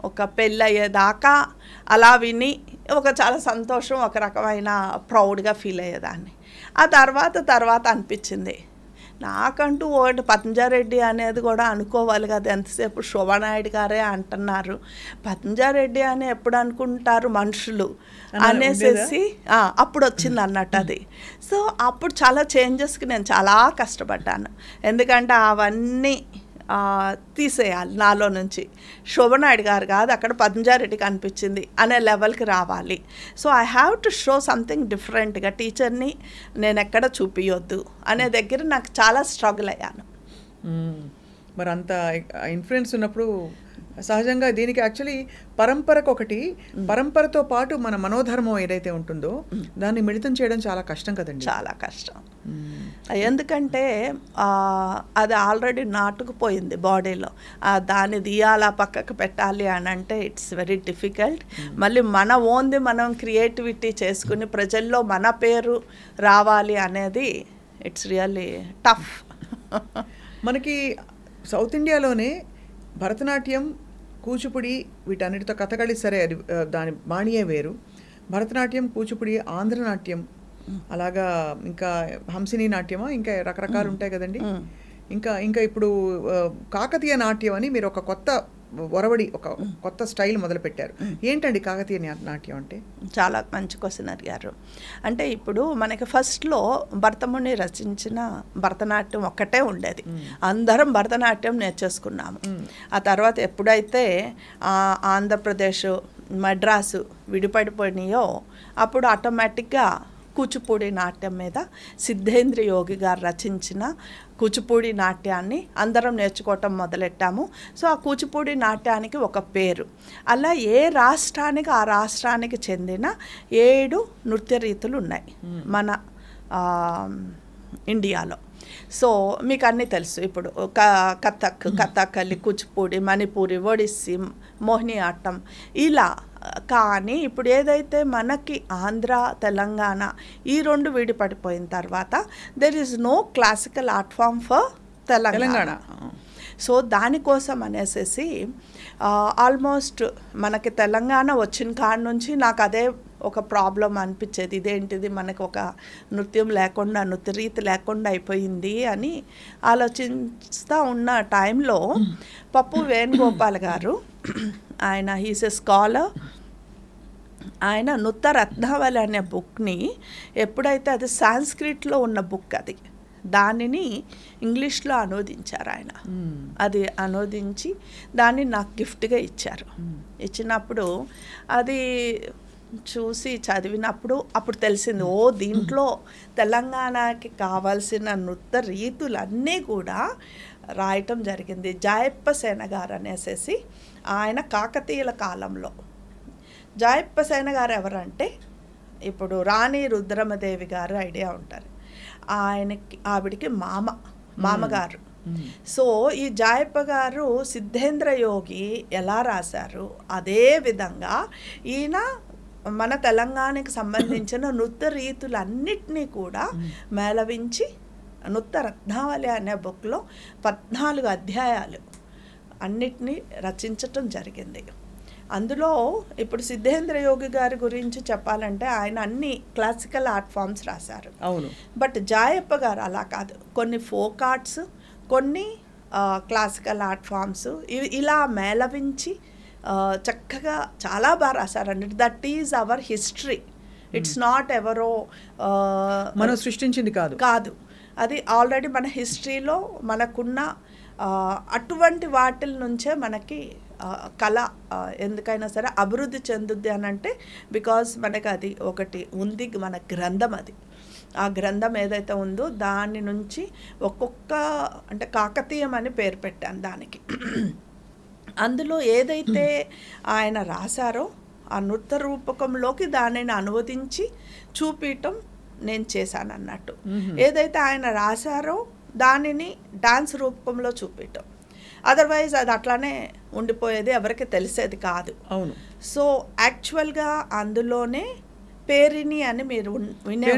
ఒక పెళ్ళయ్యేదాకా అలా విని ఒక చాలా సంతోషం, ఒక రకమైన ప్రౌడ్గా ఫీల్ అయ్యేదాన్ని. ఆ తర్వాత అనిపించింది నాకంటూ ఒకటి పతంజారెడ్డి అనేది కూడా అనుకోవాలి కదా, ఎంతసేపు శోభానాయుడు గారే అంటున్నారు, పతంజారెడ్డి అని ఎప్పుడు అనుకుంటారు మనుషులు అనేసి అప్పుడు వచ్చింది అన్నట్టు అది. సో అప్పుడు చాలా చేంజెస్కి నేను చాలా కష్టపడ్డాను. ఎందుకంటే అవన్నీ తీసేయాలి నాలో నుంచి. శోభనాయుడు గారు కాదు అక్కడ పతంజారెడ్డి కనిపించింది అనే లెవెల్కి రావాలి. So I have to show something డిఫరెంట్గా, టీచర్ని నేను ఎక్కడ చూపించొద్దు అనే దగ్గర నాకు చాలా స్ట్రగుల్ అయ్యాను. మరి అంత ఇన్ఫ్లుయెన్స్ ఉన్నప్పుడు సహజంగా దీనికి యాక్చువల్లీ పరంపరతో పాటు మన మనోధర్మం ఏదైతే ఉంటుందో దాన్ని మిళితం చేయడం చాలా కష్టం కదండి. చాలా కష్టం. ఎందుకంటే అది ఆల్రెడీ నాటుకుపోయింది బాడీలో, దాన్ని తీయాలా పక్కకు పెట్టాలి అని అంటే ఇట్స్ వెరీ డిఫికల్ట్. మళ్ళీ మన ఓన్ది మనం క్రియేటివిటీ చేసుకుని ప్రజల్లో మన పేరు రావాలి అనేది ఇట్స్ రియల్లీ టఫ్. మనకి సౌత్ ఇండియాలోనే భరతనాట్యం, కూచిపూడి వీటన్నిటితో కథകളి సరే అది దాని బాణీయే వేరు. భరతనాట్యం, కూచిపూడి, ఆంధ్రనాట్యం, అలాగా ఇంకా హంసిని నాట్యమా ఇంకా రకరకాలు ఉంటాయి కదండి. ఇంకా ఇప్పుడు కాకతీయ నాట్యం అని మీరు ఒక కొత్త ఒరవడి, ఒక కొత్త స్టైల్ మొదలుపెట్టారు. ఏంటండి కాకతీయ నాట్యం అంటే? చాలా మంచి క్వశ్చన్ అడిగారు. అంటే ఇప్పుడు మనకి ఫస్ట్లో భరతముని రచించిన భరతనాట్యం ఒక్కటే ఉండేది, అందరం భరతనాట్యం నేర్చేసుకున్నాము. ఆ తర్వాత ఎప్పుడైతే ఆంధ్రప్రదేశ్, మద్రాసు విడిపడిపోయినాయో అప్పుడు ఆటోమేటిక్గా కూచిపూడి నాట్యం మీద సిద్ధేంద్ర యోగి గారు రచించిన కూచిపూడి నాట్యాన్ని అందరం నేర్చుకోవటం మొదలెట్టాము. సో ఆ కూచిపూడి నాట్యానికి ఒక పేరు. అలా ఏ రాష్ట్రానికి ఆ రాష్ట్రానికి చెందిన 7 నృత్య రీతులు ఉన్నాయి మన ఇండియాలో. సో మీకు అన్నీ తెలుసు. ఇప్పుడు కథకళి, కూచిపూడి, మణిపూరి, ఒడిస్సీ, మోహిని ఆటం ఇలా. కానీ ఇప్పుడు ఏదైతే మనకి ఆంధ్ర, తెలంగాణ ఈ 2 విడిపడిపోయిన తర్వాత there is no classical art form for Telangana. So దానికోసం అనేసి ఆల్మోస్ట్ మనకి తెలంగాణ వచ్చిన కాడ నుంచి నాకు అదే ఒక ప్రాబ్లం అనిపించేది. ఇదేంటిది మనకు ఒక నృత్యం లేకుండా, నృత్య రీతి లేకుండా అయిపోయింది అని ఆలోచిస్తూ ఉన్న టైంలో పప్పు వేణుగోపాల్ గారు, ఆయన హీస్ ఎ స్కాలర్, ఆయన నృత్య రత్నావళి అనే బుక్ని ఎప్పుడైతే అది సాంస్క్రిట్లో ఉన్న బుక్, అది దానిని ఇంగ్లీష్లో అనువదించారు ఆయన. అది అనువదించి దాన్ని నాకు గిఫ్ట్గా ఇచ్చారు. ఇచ్చినప్పుడు అది చూసి చదివినప్పుడు అప్పుడు తెలిసింది, ఓ దీంట్లో తెలంగాణకి కావాల్సిన నృత్య రీతులన్నీ కూడా రాయటం జరిగింది. జాయప్ప సేన గారు అనేసి ఆయన కాకతీయుల కాలంలో. జాయప్ప సేన గారు ఎవరంటే ఇప్పుడు రాణి రుద్రమదేవి గారు ఐడియా ఉంటారు, ఆవిడికి మామగారు. సో ఈ జాయప్ప గారు సిద్ధేంద్ర యోగి ఎలా రాశారు అదే విధంగా ఈయన మన తెలంగాణకి సంబంధించిన నృత్య రీతులన్నిటినీ కూడా మేళవించి నృత్య రత్నావళి అనే బుక్లో 14 అధ్యాయాలు అన్నిటినీ రచించటం జరిగింది. అందులో ఇప్పుడు సిద్ధేంద్ర యోగి గారి గురించి చెప్పాలంటే ఆయన అన్ని క్లాసికల్ ఆర్ట్ ఫామ్స్ రాశారు. అవును. బట్ జాయప్ప గారు అలా కాదు, కొన్ని ఫోక్ ఆర్ట్స్, కొన్ని క్లాసికల్ ఆర్ట్ ఫామ్స్ ఇలా మేళవించి చక్కగా చాలా బాగా రాశారండి. That is our history. It's not ఎవరో మనం సృష్టించింది కాదు, అది ఆల్రెడీ మన హిస్టరీలో మనకున్న అటువంటి వాటిల నుంచే మనకి కళ ఎందుకైనా సరే అభివృద్ధి చెందుద్ది అని అంటే బికాజ్ మనకి అది ఒకటి ఉంది, మన గ్రంథం అది. ఆ గ్రంథం ఏదైతే ఉందో దాని నుంచి ఒక్కొక్క అంటే కాకతీయం అని పేరు పెట్టాను దానికి. అందులో ఏదైతే ఆయన రాశారో ఆ నృత్య రూపకంలోకి దానిని అనువదించి చూపించటం నేను చేశాను అన్నట్టు. ఏదైతే ఆయన రాశారో దానిని డాన్స్ రూపకంలో చూపించటం. అదర్వైజ్ అది అట్లానే ఉండిపోయేది, ఎవరికి తెలిసేది కాదు. అవును. సో యాక్చువల్గా అందులోనే పేరిణి అని మీరు వినే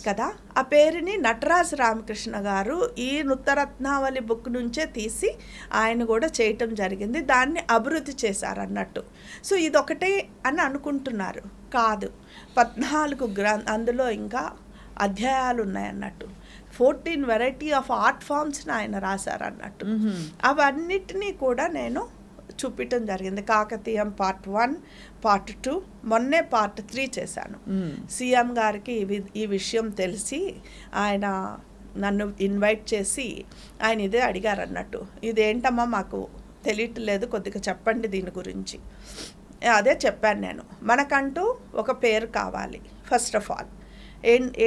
కదా. ఆ పేరిని నటరాజ రామకృష్ణ గారు ఈ నృత్యరత్నావళి బుక్ నుంచే తీసి ఆయన కూడా చేయటం జరిగింది. దాన్ని అభివృద్ధి చేశారు అన్నట్టు. సో ఇదొకటే అని అనుకుంటున్నారు, కాదు. 14 అందులో ఇంకా అధ్యాయాలు ఉన్నాయన్నట్టు. 14 వెరైటీ ఆఫ్ ఆర్ట్ ఫామ్స్ని ఆయన రాశారు అన్నట్టు. అవన్నిటినీ కూడా నేను చూపించడం జరిగింది. కాకతీయం పార్ట్ 1, పార్ట్ 2, మొన్నే పార్ట్ 3 చేశాను. సీఎం గారికి ఈ విషయం తెలిసి ఆయన నన్ను ఇన్వైట్ చేసి ఆయన ఇదే అడిగారు అన్నట్టు, ఇదేంటమ్మా మాకు తెలియట్లేదు, కొద్దిగా చెప్పండి దీని గురించి. అదే చెప్పాను నేను, మనకంటూ ఒక పేరు కావాలి. ఫస్ట్ ఆఫ్ ఆల్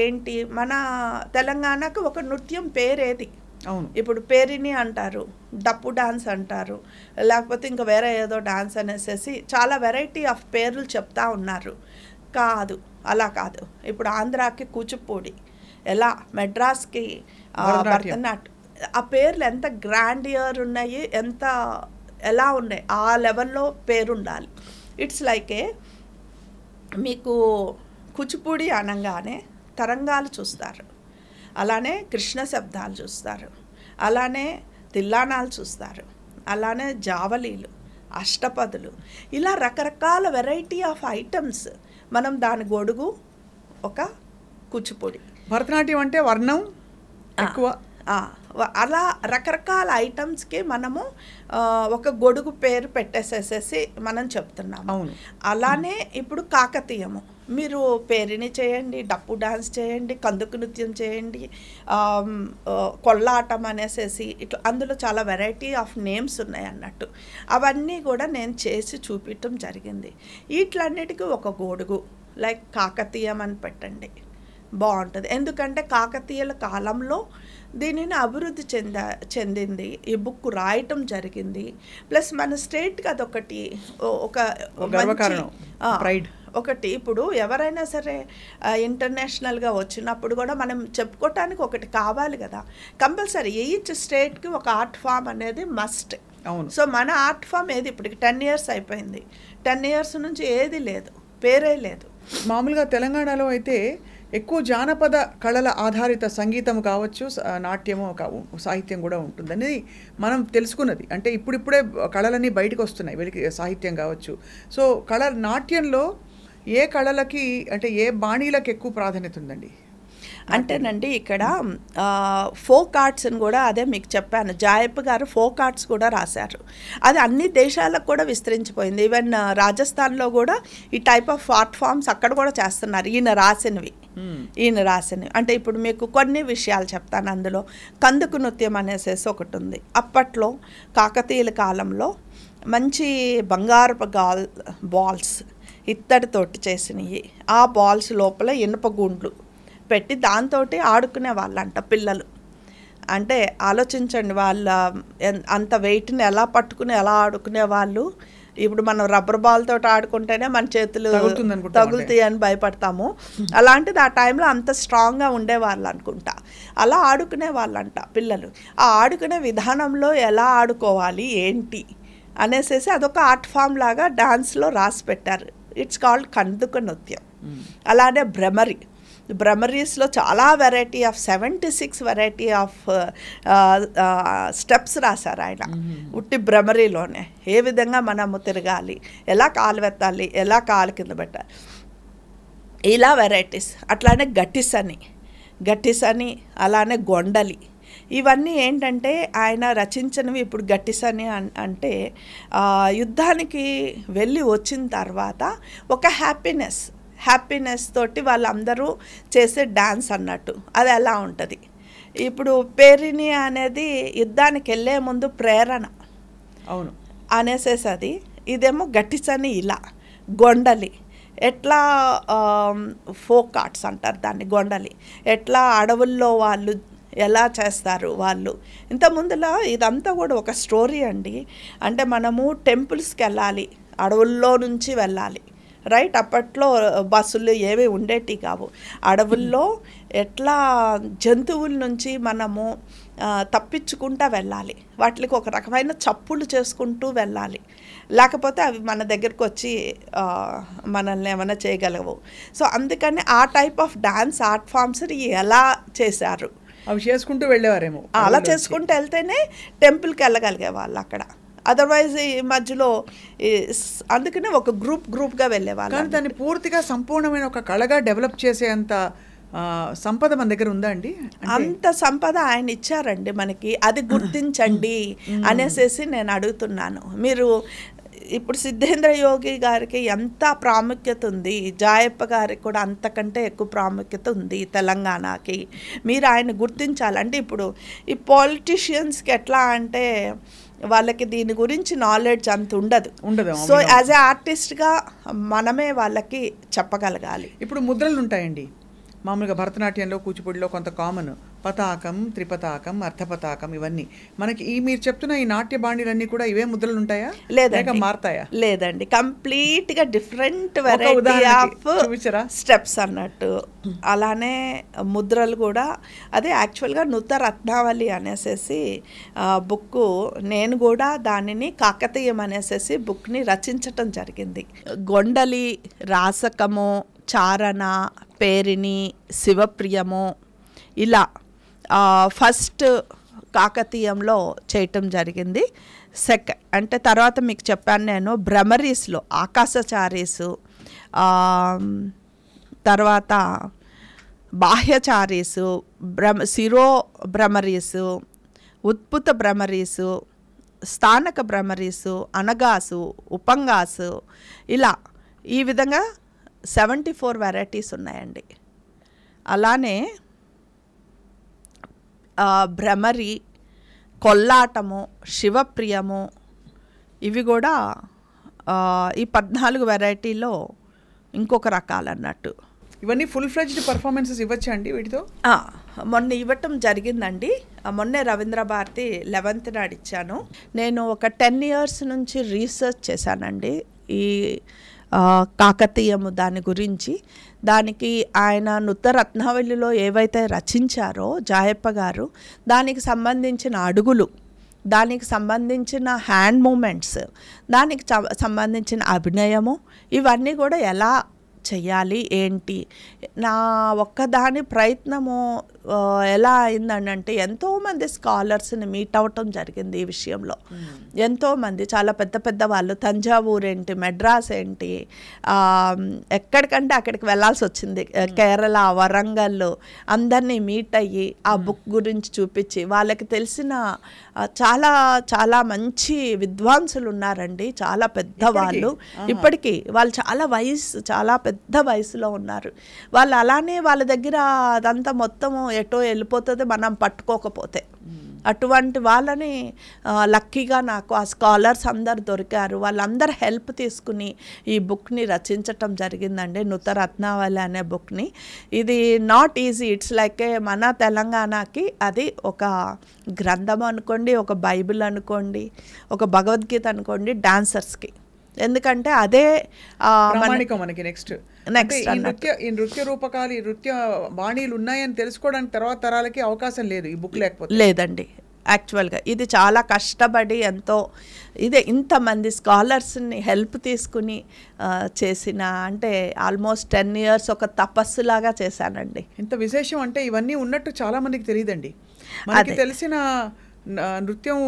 ఏంటి మన తెలంగాణకు ఒక నృత్యం పేరేది? అవును. ఇప్పుడు పేరిని అంటారు, డప్పు డాన్స్ అంటారు, లేకపోతే ఇంకా వేరే ఏదో డాన్స్ అనేసి చాలా వెరైటీ ఆఫ్ పేర్లు చెప్తా ఉన్నారు. కాదు, అలా కాదు. ఇప్పుడు ఆంధ్రాకి కూచిపూడి, ఎలా మెడ్రాస్కి భరతనాట్యం, ఆ పేర్లు ఎంత గ్రాండియర్ ఉన్నాయి, ఎలా ఉన్నాయి, ఆ లెవెల్లో పేరు ఉండాలి. ఇట్స్ లైక్ మీకు కూచిపూడి అనగానే తరంగాలు చూస్తారు, అలానే కృష్ణ శబ్దాలు చూస్తారు, అలానే తిల్లానాలు చూస్తారు, అలానే జావలీలు, అష్టపదులు, ఇలా రకరకాల వెరైటీ ఆఫ్ ఐటమ్స్. మనం దాని గొడుగు ఒక కూచిపూడి. భరతనాట్యం అంటే వర్ణం ఎక్కువ, అలా రకరకాల ఐటమ్స్కి మనము ఒక గొడుగు పేరు పెట్టేసేసేసి మనం చెప్తున్నాము. అలానే ఇప్పుడు కాకతీయము, మీరు పేరిని చేయండి, డప్పు డాన్స్ చేయండి, కందుకు నృత్యం చేయండి, కొల్లాటం అనేసేసి ఇట్లా అందులో చాలా వెరైటీ ఆఫ్ నేమ్స్ ఉన్నాయి అన్నట్టు. అవన్నీ కూడా నేను చేసి చూపించడం జరిగింది. వీటిలన్నిటికీ ఒక గొడుగు లైక్ కాకతీయం అని పెట్టండి, బాగుంటుంది. ఎందుకంటే కాకతీయుల కాలంలో దీనిని అభివృద్ధి చెందింది, ఈ బుక్ రాయటం జరిగింది. ప్లస్ మన స్టేట్కి అదొకటి ఒక ప్రైడ్. ఒకటి ఇప్పుడు ఎవరైనా సరే ఇంటర్నేషనల్గా వచ్చినప్పుడు కూడా మనం చెప్పుకోవటానికి ఒకటి కావాలి కదా, కంపల్సరీ. ఈచ్ స్టేట్కి ఒక ఆర్ట్ ఫామ్ అనేది మస్ట్. సో మన ఆర్ట్ ఫామ్ ఏది? ఇప్పటికి 10 years అయిపోయింది. 10 years నుంచి ఏది లేదు, పేరే లేదు. మామూలుగా తెలంగాణలో అయితే ఎక్కువ జానపద కళల ఆధారిత సంగీతం కావచ్చు, నాట్యము సాహిత్యం కూడా ఉంటుందని మనం తెలుసుకున్నది. అంటే ఇప్పుడిప్పుడే కళలన్నీ బయటకు వస్తున్నాయి, వీళ్ళకి సాహిత్యం కావచ్చు. సో నాట్యంలో ఏ కళలకి అంటే ఏ బాణీలకు ఎక్కువ ప్రాధాన్యత ఉందండి? అంటేనండి ఇక్కడ ఫోక్ ఆర్ట్స్ని కూడా అదే మీకు చెప్పాను, జాయప్ప గారు ఫోక్ ఆర్ట్స్ కూడా రాశారు. అది అన్ని దేశాలకు కూడా విస్తరించిపోయింది. ఈవెన్ రాజస్థాన్లో కూడా ఈ టైప్ ఆఫ్ ఆర్ట్ ఫామ్స్ అక్కడ కూడా చేస్తున్నారు. ఈయన రాసినవి అంటే ఇప్పుడు మీకు కొన్ని విషయాలు చెప్తాను. అందులో కందుకు నృత్యం అనేసేసి ఒకటి ఉంది. అప్పట్లో కాకతీయుల కాలంలో మంచి బంగారపు బాల్స్ ఇత్తడితోటి చేసినవి, ఆ బాల్స్ లోపల ఇనుప గుండ్లు పెట్టి దాంతో ఆడుకునే వాళ్ళంట పిల్లలు. అంటే ఆలోచించండి, వాళ్ళ అంత వెయిట్ని ఎలా పట్టుకుని ఎలా ఆడుకునే వాళ్ళు. ఇప్పుడు మనం రబ్బర్ బాల్ తోటి ఆడుకుంటేనే మన చేతులు తగులుతాయి అని భయపడతాము. అలాంటిది ఆ టైంలో అంత స్ట్రాంగ్గా ఉండేవాళ్ళు అనుకుంటా. అలా ఆడుకునే వాళ్ళంట పిల్లలు. ఆ ఆడుకునే విధానంలో ఎలా ఆడుకోవాలి ఏంటి అనేసి అదొక ఆర్ట్ ఫామ్ లాగా డాన్స్లో రాసి పెట్టారు. ఇట్స్ కాల్డ్ కందుక నృత్యం. అలానే భ్రమరి. భ్రమరీస్లో చాలా variety of 76 variety of steps రాశారు ఆయన ఉట్టి భ్రమరీలోనే. ఏ విధంగా మనము తిరగాలి, ఎలా కాలు వెత్తాలి, ఎలా కాలు కింద పెట్టాలి, ఇలా వెరైటీస్. అట్లానే గట్టిస్ అని అలానే గొండలి, ఇవన్నీ ఏంటంటే ఆయన రచించినవి. ఇప్పుడు గట్టిసని అంటే యుద్ధానికి వెళ్ళి వచ్చిన తర్వాత ఒక హ్యాపీనెస్ తోటి వాళ్ళందరూ చేసే డ్యాన్స్ అన్నట్టు, అది ఎలా ఉంటుంది. ఇప్పుడు పేరిణి అనేది యుద్ధానికి వెళ్ళే ముందు ప్రేరణ అవును అనేసేసి అది. ఇదేమో గట్టిసని ఇలా. గొండలి ఎట్లా ఫోక్ ఆర్ట్స్ అంటారు దాన్ని. గొండలి ఎట్లా అడవుల్లో వాళ్ళు ఎలా చేస్తారు వాళ్ళు. ఇంతకుముందులా ఇదంతా కూడా ఒక స్టోరీ అండి. అంటే మనము టెంపుల్స్కి వెళ్ళాలి, అడవుల్లో నుంచి వెళ్ళాలి, రైట్. అప్పట్లో బస్సులు ఏవి ఉండేటి కావు. అడవుల్లో ఎట్లా జంతువుల నుంచి మనము తప్పించుకుంటూ వెళ్ళాలి, వాటికి ఒక రకమైన చప్పులు చేసుకుంటూ వెళ్ళాలి, లేకపోతే అవి మన దగ్గరకు వచ్చి మనల్ని ఏమైనా చేయగలవు. సో అందుకని ఆ type of dance art forms ఎలా చేశారు, అవి చేసుకుంటూ వెళ్ళేవారేమో. అలా చేసుకుంటూ వెళ్తేనే టెంపుల్కి వెళ్ళగలిగే వాళ్ళు అక్కడ. అదర్వైజ్ ఈ మధ్యలో అందుకనే ఒక గ్రూప్గా వెళ్ళేవాళ్ళు. కానీ దాన్ని పూర్తిగా సంపూర్ణమైన ఒక కళగా డెవలప్ చేసేంత సంపద మన దగ్గర ఉందా అండి? అంత సంపద ఆయన ఇచ్చారండి మనకి, అది గుర్తించండి అనేసి నేను అడుగుతున్నాను. మీరు ఇప్పుడు సిద్ధేంద్ర యోగి గారికి ఎంత ప్రాముఖ్యత ఉంది, జాయప్ప గారికి కూడా అంతకంటే ఎక్కువ ప్రాముఖ్యత ఉంది తెలంగాణకి. మీరు ఆయన గుర్తించాలంటే ఇప్పుడు ఈ పాలిటీషియన్స్కి ఎట్లా అంటే వాళ్ళకి దీని గురించి నాలెడ్జ్ అంత ఉండదు. సో యాజ్ ఏ ఆర్టిస్ట్గా మనమే వాళ్ళకి చెప్పగలగాలి. ఇప్పుడు ముద్రలు ఉంటాయండి మామూలుగా భరతనాట్యంలో, కూచిపూడిలో కొంత కామన్, పతాకం, త్రిపతాకం, అర్ధపతాకం, ఇవన్నీ మనకి ఈ మీరు చెప్తున్న ఈ నాట్య బాణీలన్నీ కూడా ఇవే ముద్రలు ఉంటాయా లేదండి? మారుతాయా? లేదండి, కంప్లీట్గా డిఫరెంట్ వెరైటీ ఆఫ్ స్టెప్స్ అన్నట్టు. అలానే ముద్రలు కూడా అదే. యాక్చువల్గా నృత్త రత్నావళి అనేసి బుక్, నేను కూడా దానిని కాకతీయం అనేసి బుక్ని రచించటం జరిగింది. గొండలి, రాసకము, చారణ, పేరిణి, శివప్రియము, ఇలా ఫస్ట్ కాకతీయంలో చేయటం జరిగింది. అంటే తర్వాత మీకు చెప్పాను నేను భ్రమరీస్లో ఆకాశచారీసు, తర్వాత బాహ్యచారీసు, శిరో భ్రమరీసు, ఉత్పుత భ్రమరీసు, స్థానక భ్రమరీసు, అనగాసు, ఉపంగాసు, ఇలా ఈ విధంగా 74 వెరైటీస్ ఉన్నాయండి. అలానే భ్రమరి, కొల్లాటము, శివప్రియము, ఇవి కూడా ఈ 14 వెరైటీలో ఇంకొక రకాలన్నట్టు. ఇవన్నీ ఫుల్ ఫ్లెడ్జ్డ్ పర్ఫార్మెన్సెస్ ఇవ్వచ్చా అండి వీటితో? మొన్న ఇవ్వటం జరిగిందండి. మొన్నే రవీంద్ర భారతి 11th నాడు ఇచ్చాను. నేను ఒక 10 years నుంచి రీసెర్చ్ చేశానండి ఈ కాకతీయము దాని గురించి. దానికి ఆయన నృత్య రత్నావళిలో ఏవైతే రచించారో జాయప్ప గారు, దానికి సంబంధించిన అడుగులు, దానికి సంబంధించిన హ్యాండ్ మూమెంట్స్, దానికి సంబంధించిన అభినయము, ఇవన్నీ కూడా ఎలా చెయ్యాలి ఏంటి, నా ఒక్కదాని ప్రయత్నము ఎలా అయిందంటే ఎంతోమంది స్కాలర్స్ని మీట్ అవటం జరిగింది ఈ విషయంలో. ఎంతోమంది చాలా పెద్ద పెద్ద వాళ్ళు, తంజావూరు ఏంటి, మెడ్రాస్ ఏంటి, ఎక్కడికంటే అక్కడికి వెళ్ళాల్సి వచ్చింది. కేరళ, వరంగల్, అందరినీ మీట్ అయ్యి ఆ బుక్ గురించి చూపించి, వాళ్ళకి తెలిసిన చాలా చాలా మంచి విద్వాంసులు ఉన్నారండి, చాలా పెద్ద వాళ్ళు. ఇప్పటికీ వాళ్ళు చాలా పెద్ద వయసులో ఉన్నారు. వాళ్ళు అలానే వాళ్ళ దగ్గర అదంతా మొత్తము ఎటో వెళ్ళిపోతుంది మనం పట్టుకోకపోతే. అటువంటి వాళ్ళని లక్కీగా నాకు ఆ స్కాలర్స్ అందరు దొరికారు. వాళ్ళందరూ హెల్ప్ తీసుకుని ఈ బుక్ని రచించటం జరిగిందండి, నృత్య రత్నావళి అనే బుక్ని. ఇది నాట్ ఈజీ, ఇట్స్ లైక్ మన తెలంగాణకి అది ఒక గ్రంథం అనుకోండి, ఒక బైబిల్ అనుకోండి, ఒక భగవద్గీత అనుకోండి డాన్సర్స్కి. ఎందుకంటే అదే మనకి నెక్స్ట్ ఈ నృత్య రూపకాలు, ఈ నృత్య బాణీలు ఉన్నాయని తెలుసుకోవడానికి తర్వాత తరాలకి అవకాశం లేదు ఈ బుక్ లేకపోతే. లేదండి, యాక్చువల్గా ఇది చాలా కష్టపడి ఎంతో ఇదే ఇంతమంది స్కాలర్స్ని హెల్ప్ తీసుకుని చేసిన, అంటే ఆల్మోస్ట్ 10 years ఒక తపస్సులాగా చేశానండి. ఇంత విశేషం అంటే ఇవన్నీ ఉన్నట్టు చాలా మందికి తెలియదండి. మనకి తెలిసిన నృత్యం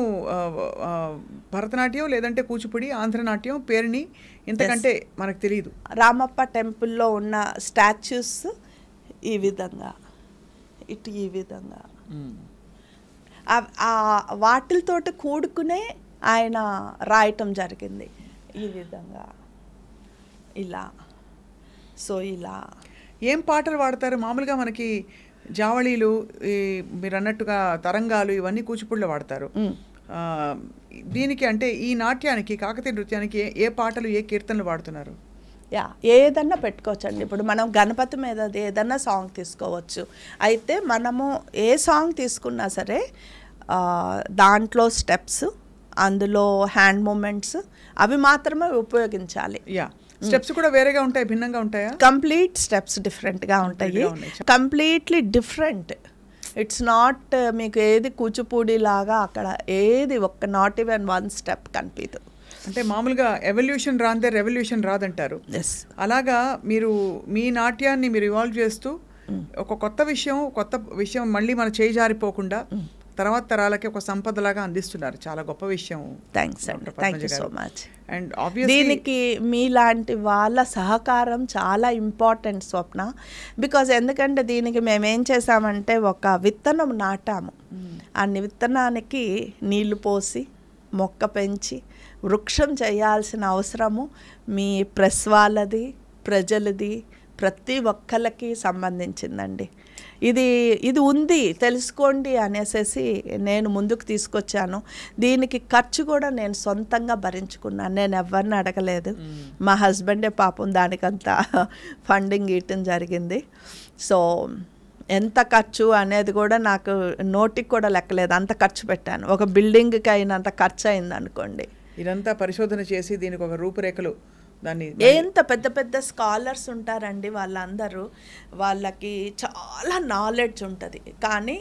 భరతనాట్యం, లేదంటే కూచిపూడి, ఆంధ్రనాట్యం, పేరిణి, ఇంతకంటే మనకు తెలియదు. రామప్ప టెంపుల్లో ఉన్న స్టాచ్యూస్ ఈ విధంగా, ఇటు ఈ విధంగా వాటితోటి కూడుకునే ఆయన రాయటం జరిగింది ఈ విధంగా, ఇలా. సో ఇలా ఏం పాటలు వాడతారు మామూలుగా? మనకి జావళీలు, మీరు అన్నట్టుగా తరంగాలు, ఇవన్నీ కూచిపూడిలో వాడతారు. దీనికి అంటే ఈ నాట్యానికి, కాకతీయ నృత్యానికి ఏ పాటలు, ఏ కీర్తనలు వాడుతున్నారు? ఏదన్నా పెట్టుకోవచ్చండి. ఇప్పుడు మనం గణపతి మీద ఏదన్నా సాంగ్ తీసుకోవచ్చు. అయితే మనము ఏ సాంగ్ తీసుకున్నా సరే దాంట్లో స్టెప్స్, అందులో హ్యాండ్ మూమెంట్స్ అవి మాత్రమే ఉపయోగించాలి. స్టెప్స్ కూడా వేరేగా ఉంటాయి, భిన్నంగా ఉంటాయా? కంప్లీట్ స్టెప్స్ డిఫరెంట్గా ఉంటాయి, కంప్లీట్లీ డిఫరెంట్. ఇట్స్ నాట్ మీకు ఏది కూచిపూడి లాగా అక్కడ ఏది ఒక్క నాట్ ఈవెన్ 1 step కనిపించదు. అంటే మామూలుగా ఎవల్యూషన్ రాందే రెవల్యూషన్ రాదంటారు. అలాగా మీరు మీ నాట్యాన్ని మీరు ఇవాల్వ్ చేస్తూ ఒక కొత్త విషయం మళ్ళీ మన చేయి జారిపోకుండా తర్వాత తరాలకి ఒక సంపదలాగా అందిస్తున్నారు. చాలా గొప్ప విషయం. థ్యాంక్స్ అండి, thank you so much. And దీనికి మీలాంటి వాళ్ళ సహకారం చాలా ఇంపార్టెంట్ స్వప్న. బికాజ్ ఎందుకంటే దీనికి మేమేం చేసామంటే ఒక విత్తనం నాటాము. ఆ విత్తనానికి నీళ్లు పోసి మొక్క పెంచి వృక్షం చేయాల్సిన అవసరము మీ ప్రెస్ వాళ్ళది, ప్రజలది, ప్రతి ఒక్కళ్ళకి సంబంధించిందండి. ఇది ఉంది తెలుసుకోండి అనేసి నేను ముందుకు తీసుకొచ్చాను. దీనికి ఖర్చు కూడా నేను సొంతంగా భరించుకున్నాను, నేను ఎవరిని అడగలేదు. మా హస్బెండే పాపం దానికంతా ఫండింగ్ ఇవ్వటం జరిగింది. సో ఎంత ఖర్చు అనేది కూడా నాకు నోటికి కూడా లెక్కలేదు, అంత ఖర్చు పెట్టాను. ఒక బిల్డింగ్కి అయినంత ఖర్చు అయింది అనుకోండి. ఇదంతా పరిశోధన చేసి దీనికి ఒక రూపురేఖలు, దాన్ని ఎంత పెద్ద పెద్ద స్కాలర్స్ ఉంటారండి, వాళ్ళకి చాలా నాలెడ్జ్ ఉంటుంది. కానీ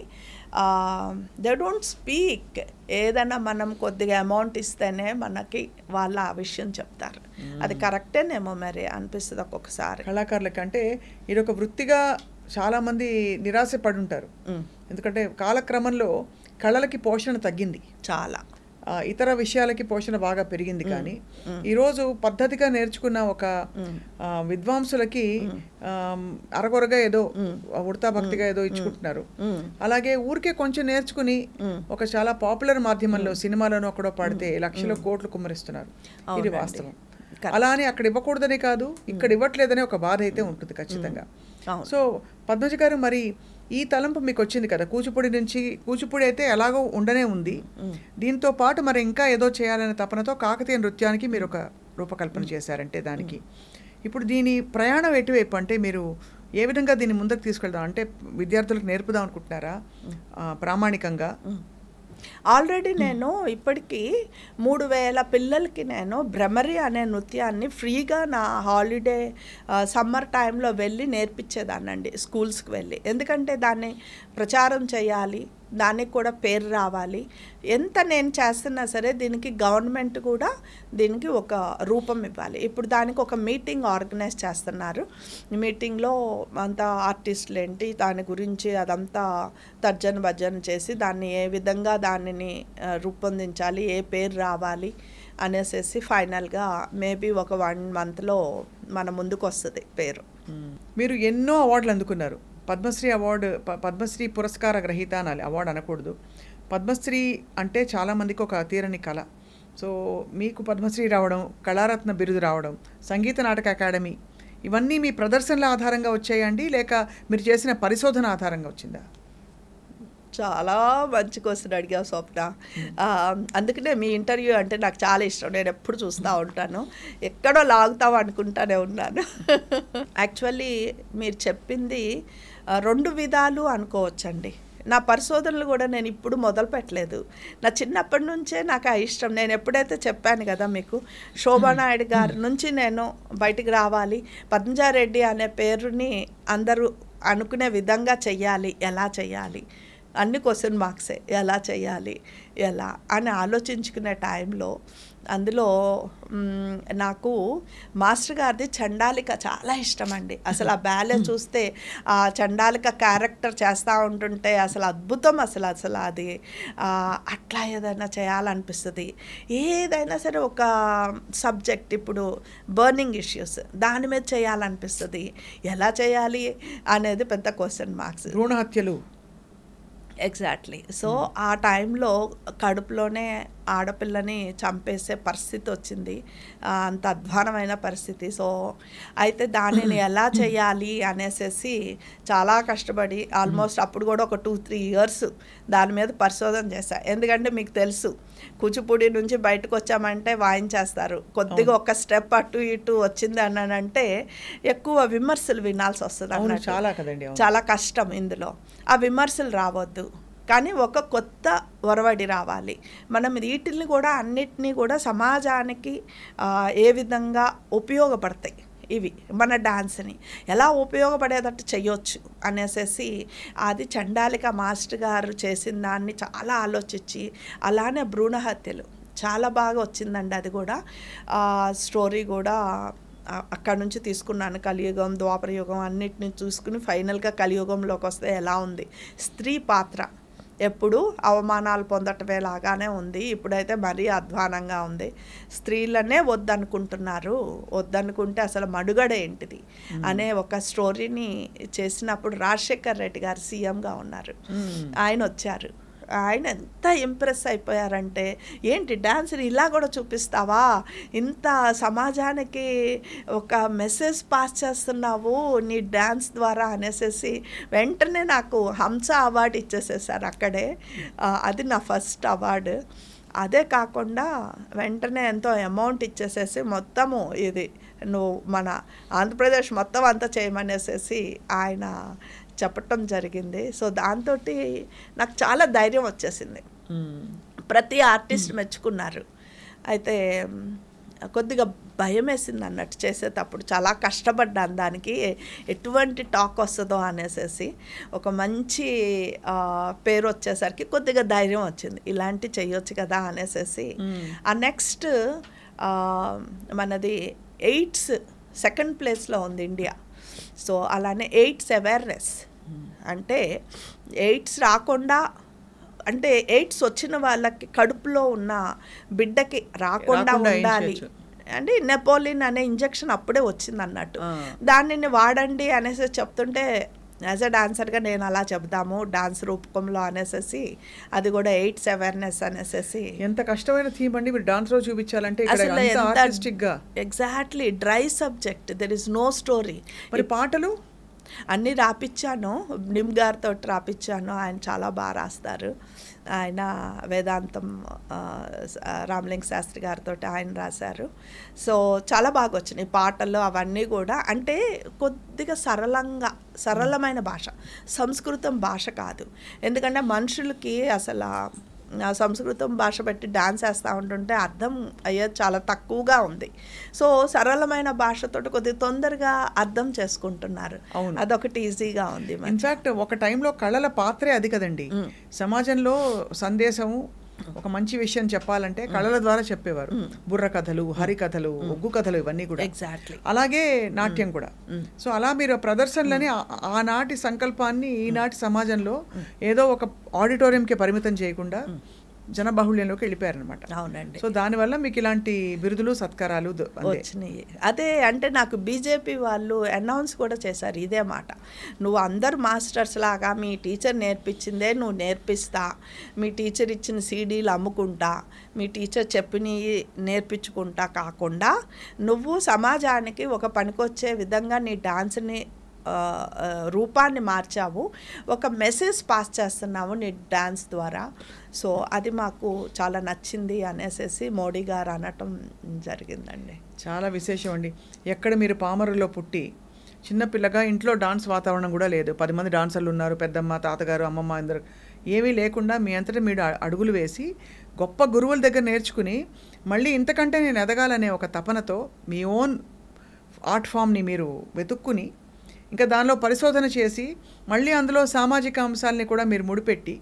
దే డోంట్ స్పీక్. ఏదైనా మనం కొద్దిగా అమౌంట్ ఇస్తేనే మనకి వాళ్ళు ఆ విషయం చెప్తారు. అది కరెక్టేనేమో మరి అనిపిస్తుంది ఒక్కొక్కసారి. కళాకారులకి అంటే ఇది ఒక వృత్తిగా చాలామంది నిరాశపడి ఉంటారు. ఎందుకంటే కాలక్రమంలో కళలకి పోషణ తగ్గింది, చాలా ఇతర విషయాలకి పోషణ బాగా పెరిగింది. కానీ ఈరోజు పద్ధతిగా నేర్చుకున్న ఒక విద్వాంసులకి అరకొరగా ఏదో ఉడతా భక్తిగా ఏదో ఇచ్చుకుంటున్నారు. అలాగే ఊరికే కొంచెం నేర్చుకుని ఒక చాలా పాపులర్ మాధ్యమంలో సినిమాలోనూ అక్కడో పాడితే లక్షల కోట్లు కుమ్మరిస్తున్నారు. ఇది వాస్తవం. అలా అని అక్కడ ఇవ్వకూడదనే కాదు, ఇక్కడ ఇవ్వట్లేదనే ఒక బాధ అయితే ఉంటుంది ఖచ్చితంగా. సో పద్మజ గారు, మరి ఈ తలంపు మీకు వచ్చింది కదా కూచిపూడి నుంచి. కూచిపూడి అయితే ఎలాగో ఉండనే ఉంది, దీంతో పాటు మరి ఇంకా ఏదో చేయాలనే తపనతో కాకతీయ నృత్యానికి మీరు ఒక రూపకల్పన చేశారంటే దానికి ఇప్పుడు దీని ప్రయాణం ఎటువైపు? అంటే మీరు ఏ విధంగా దీన్ని ముందుకు తీసుకెళ్దాం అంటే విద్యార్థులకు నేర్పుదాం అనుకుంటున్నారా ప్రామాణికంగా? ఆల్రెడీ నేను ఇప్పటికీ 3000 పిల్లలకి నేను భ్రమరి అనే నృత్యాన్ని ఫ్రీగా నా హాలిడే సమ్మర్ టైంలో వెళ్ళి నేర్పించేదాన్నండి, స్కూల్స్కి వెళ్ళి. ఎందుకంటే దాన్ని ప్రచారం చేయాలి, దానికి కూడా పేరు రావాలి. ఎంత నేను చేస్తున్నా సరే దీనికి గవర్నమెంట్ కూడా దీనికి ఒక రూపం ఇవ్వాలి. ఇప్పుడు దానికి ఒక మీటింగ్ ఆర్గనైజ్ చేస్తున్నారు. మీటింగ్లో అంతా ఆర్టిస్టులు ఏంటి దాని గురించి అదంతా తర్జన భర్జన చేసి దాన్ని ఏ విధంగా దానిని రూపొందించాలి, ఏ పేరు రావాలి అనేసి ఫైనల్గా మేబీ ఒక 1 monthలో మన ముందుకు వస్తుంది పేరు. మీరు ఎన్నో అవార్డులు అందుకున్నారు. పద్మశ్రీ అవార్డు, పద్మశ్రీ పురస్కార గ్రహీత అనాలి, అవార్డు అనకూడదు. పద్మశ్రీ అంటే చాలామందికి ఒక తీరని కళ. సో మీకు పద్మశ్రీ రావడం, కళారత్న బిరుదు రావడం, సంగీత నాటక అకాడమీ, ఇవన్నీ మీ ప్రదర్శనల ఆధారంగా వచ్చాయండి లేక మీరు చేసిన పరిశోధన ఆధారంగా వచ్చిందా? చాలా మంచి క్వశ్చన్ అడిగావు స్వప్న. అందుకనే మీ ఇంటర్వ్యూ అంటే నాకు చాలా ఇష్టం, నేను ఎప్పుడు చూస్తూ ఉంటాను, ఎక్కడో లాగుతావు అనుకుంటానే ఉన్నాను. యాక్చువల్లీ మీరు చెప్పింది 2 విధాలు అనుకోవచ్చండి. నా పరిశోధనలు కూడా నేను ఇప్పుడు మొదలు పెట్టలేదు, నా చిన్నప్పటి నుంచే నాకు ఆ ఇష్టం. నేను ఎప్పుడైతే చెప్పాను కదా మీకు, శోభానాయుడు గారి నుంచి నేను బయటికి రావాలి, పద్మజారెడ్డి అనే పేరుని అందరూ అనుకునే విధంగా చెయ్యాలి, ఎలా చెయ్యాలి అన్ని క్వశ్చన్ మార్క్సే, ఎలా చేయాలి ఎలా అని ఆలోచించుకునే టైంలో అందులో నాకు మాస్టర్ గారిది చండాలిక చాలా ఇష్టం అండి. అసలు ఆ బ్యాలె చూస్తే ఆ చండాలిక క్యారెక్టర్ చేస్తూ ఉంటుంటే అసలు అద్భుతం. అసలు అది అట్లా ఏదైనా చేయాలనిపిస్తుంది. ఏదైనా సరే ఒక సబ్జెక్ట్, ఇప్పుడు బర్నింగ్ ఇష్యూస్, దాని మీద చేయాలనిపిస్తుంది. ఎలా చేయాలి అనేది పెద్ద క్వశ్చన్ మార్క్స్. భ్రూణ హత్యలు ఎగ్జాక్ట్లీ. సో ఆ టైంలో కడుపులోనే ఆడపిల్లని చంపేసే పరిస్థితి వచ్చింది, అంత అధ్వానమైన పరిస్థితి. సో అయితే దానిని ఎలా చేయాలి అనేసి చాలా కష్టపడి ఆల్మోస్ట్ అప్పుడు కూడా ఒక 2-3 years దాని మీద పరిశోధన చేశా. ఎందుకంటే మీకు తెలుసు, కూచిపూడి నుంచి బయటకు వచ్చామంటే వాయించేస్తారు. కొద్దిగా ఒక స్టెప్ అటు ఇటు వచ్చింది అన్నానంటే ఎక్కువ విమర్శలు వినాల్సి వస్తుంది అన్నట్టు. చాలా కదండి, చాలా కష్టం ఇందులో. ఆ విమర్శలు రావద్దు, కానీ ఒక కొత్త ఒరవడి రావాలి. మనం వీటిని కూడా అన్నిటినీ కూడా సమాజానికి ఏ విధంగా ఉపయోగపడతాయి, ఇవి మన డాన్స్ని ఎలా ఉపయోగపడేటట్టు చేయొచ్చు అనేసి అది చండాలిక మాస్టర్ గారు చేసిన దాన్ని చాలా ఆలోచించి, అలానే భ్రూణ హత్యలు చాలా బాగా వచ్చిందండి. అది కూడా స్టోరీ కూడా అక్కడ నుంచి తీసుకున్నాను. కలియుగం, ద్వాపరయుగం అన్నిటిని చూసుకుని ఫైనల్గా కలియుగంలోకి వస్తే ఎలా ఉంది, స్త్రీ పాత్ర ఎప్పుడు అవమానాలు పొందటమే లాగానే ఉంది. ఇప్పుడైతే మరీ అధ్వానంగా ఉంది. స్త్రీలనే వద్దనుకుంటున్నారు. వద్దనుకుంటే అసలు మడుగడ ఏంటిది అనే ఒక స్టోరీని చేసినప్పుడు రాజశేఖర్ రెడ్డి గారు సీఎంగా ఉన్నారు. ఆయన వచ్చారు. ఆయన ఎంత ఇంప్రెస్ అయిపోయారంటే, ఏంటి డ్యాన్స్ని ఇలా కూడా చూపిస్తావా, ఇంత సమాజానికి ఒక మెసేజ్ పాస్ చేస్తున్నావు నీ డ్యాన్స్ ద్వారా అనేసి వెంటనే నాకు హంస అవార్డు ఇచ్చేసేసారు అక్కడే. అది నా ఫస్ట్ అవార్డు. అదే కాకుండా వెంటనే ఎంతో అమౌంట్ ఇచ్చేసేసి మొత్తము ఇది నువ్వు మన ఆంధ్రప్రదేశ్ మొత్తం అంతా చేయమనేసి ఆయన చెప్పటం జరిగింది. సో దాంతో నాకు చాలా ధైర్యం వచ్చేసింది. ప్రతి ఆర్టిస్ట్ మెచ్చుకున్నారు. అయితే కొద్దిగా భయం వేసింది అన్నట్టు చేసేటప్పుడు. చాలా కష్టపడ్డాను దానికి, ఎటువంటి టాక్ వస్తుందో అనేసి. ఒక మంచి పేరు వచ్చేసరికి కొద్దిగా ధైర్యం వచ్చింది, ఇలాంటి చేయొచ్చు కదా అనేసి. ఆ నెక్స్ట్ మనది ఎయిడ్స్ 2nd ప్లేస్లో ఉంది ఇండియా. సో అలానే ఎయిడ్స్ అవేర్నెస్, అంటే ఎయిడ్స్ రాకుండా, అంటే ఎయిడ్స్ వచ్చిన వాళ్ళకి కడుపులో ఉన్న బిడ్డకి రాకుండా ఉండాలి అంటే నెపోలిన్ అనే ఇంజెక్షన్ అప్పుడే వచ్చింది అన్నట్టు. దానిని వాడండి అనేసి చెప్తుంటే యాజ్ అ డాన్సర్గా నేను అలా చెప్దాము డాన్స్ రూపకంలో అనేసి, అది కూడా ఎయిడ్స్ అవేర్నెస్ అనేసి. ఎంత కష్టమైన థీమ్ అండి మీరు డాన్స్ లో చూపించాలంటే. Exactly dry subject, there is no story. మరి పాటలు అన్నీ రాపిచ్చాను, నిమ్ గారితో రాపిచ్చాను. ఆయన చాలా బాగా రాస్తారు. ఆయన వేదాంతం రామలింగ శాస్త్రి గారితో ఆయన రాశారు. సో చాలా బాగా వచ్చినాయి పాటలు అవన్నీ కూడా. అంటే కొద్దిగా సరళమైన భాష, సంస్కృతం భాష కాదు. ఎందుకంటే మనుషులకి అసలు సంస్కృతం భాష పెట్టి డాన్స్ వేస్తూ ఉంటుంటే అర్థం అయ్యేది చాలా తక్కువగా ఉంది. సో సరళమైన భాషతో కొద్దిగా తొందరగా అర్థం చేసుకుంటున్నారు. అదొకటి ఈజీగా ఉంది. ఇన్ఫ్యాక్ట్ ఒక టైంలో కళల పాత్రే అది కదండి. సమాజంలో సందేశము, ఒక మంచి విషయం చెప్పాలంటే కళల ద్వారా చెప్పేవారు. బుర్ర కథలు, హరికథలు, ఒగ్గు కథలు, ఇవన్నీ కూడా. ఎగ్జాక్ట్లీ. అలాగే నాట్యం కూడా. సో అలా మీరు ప్రదర్శనలని ఆనాటి సంకల్పాన్ని ఈనాటి సమాజంలో ఏదో ఒక ఆడిటోరియంకి పరిమితం చేయకుండా జనబాహుళ్యంలోకి వెళ్ళిపోయారనమాట. అవునండి. సో దానివల్ల మీకు ఇలాంటి బిరుదులు, సత్కారాలు వచ్చినాయి. అదే అంటే నాకు బీజేపీ వాళ్ళు అనౌన్స్ కూడా చేశారు ఇదే మాట, నువ్వు అందరు మాస్టర్స్ లాగా మీ టీచర్ నేర్పించిందే నువ్వు నేర్పిస్తా, మీ టీచర్ ఇచ్చిన సీడీలు అమ్ముకుంటా, మీ టీచర్ చెప్పినవి నేర్పించుకుంటా కాకుండా నువ్వు సమాజానికి ఒక పనికొచ్చే విధంగా నీ డాన్స్ని రూపాన్ని మార్చావు, ఒక మెసేజ్ పాస్ చేస్తున్నావు నీ డాన్స్ ద్వారా. సో అది మాకు చాలా నచ్చింది అనేసి మోడీ గారు అనటం జరిగిందండి. చాలా విశేషం అండి. ఎక్కడ మీరు పామరులో పుట్టి చిన్నపిల్లగా ఇంట్లో డాన్స్ వాతావరణం కూడా లేదు, 10 మంది డాన్సర్లు ఉన్నారు, పెద్దమ్మ, తాతగారు, అమ్మమ్మ, అందరు ఏమీ లేకుండా మీ అంతటా మీరు అడుగులు వేసి గొప్ప గురువుల దగ్గర నేర్చుకుని మళ్ళీ ఇంతకంటే నేను ఎదగాలనే ఒక తపనతో మీ ఓన్ ఆర్ట్ ఫామ్ని మీరు వెతుక్కుని ఇంకా దానిలో పరిశోధన చేసి మళ్ళీ అందులో సామాజిక అంశాలని కూడా మీరు ముడిపెట్టి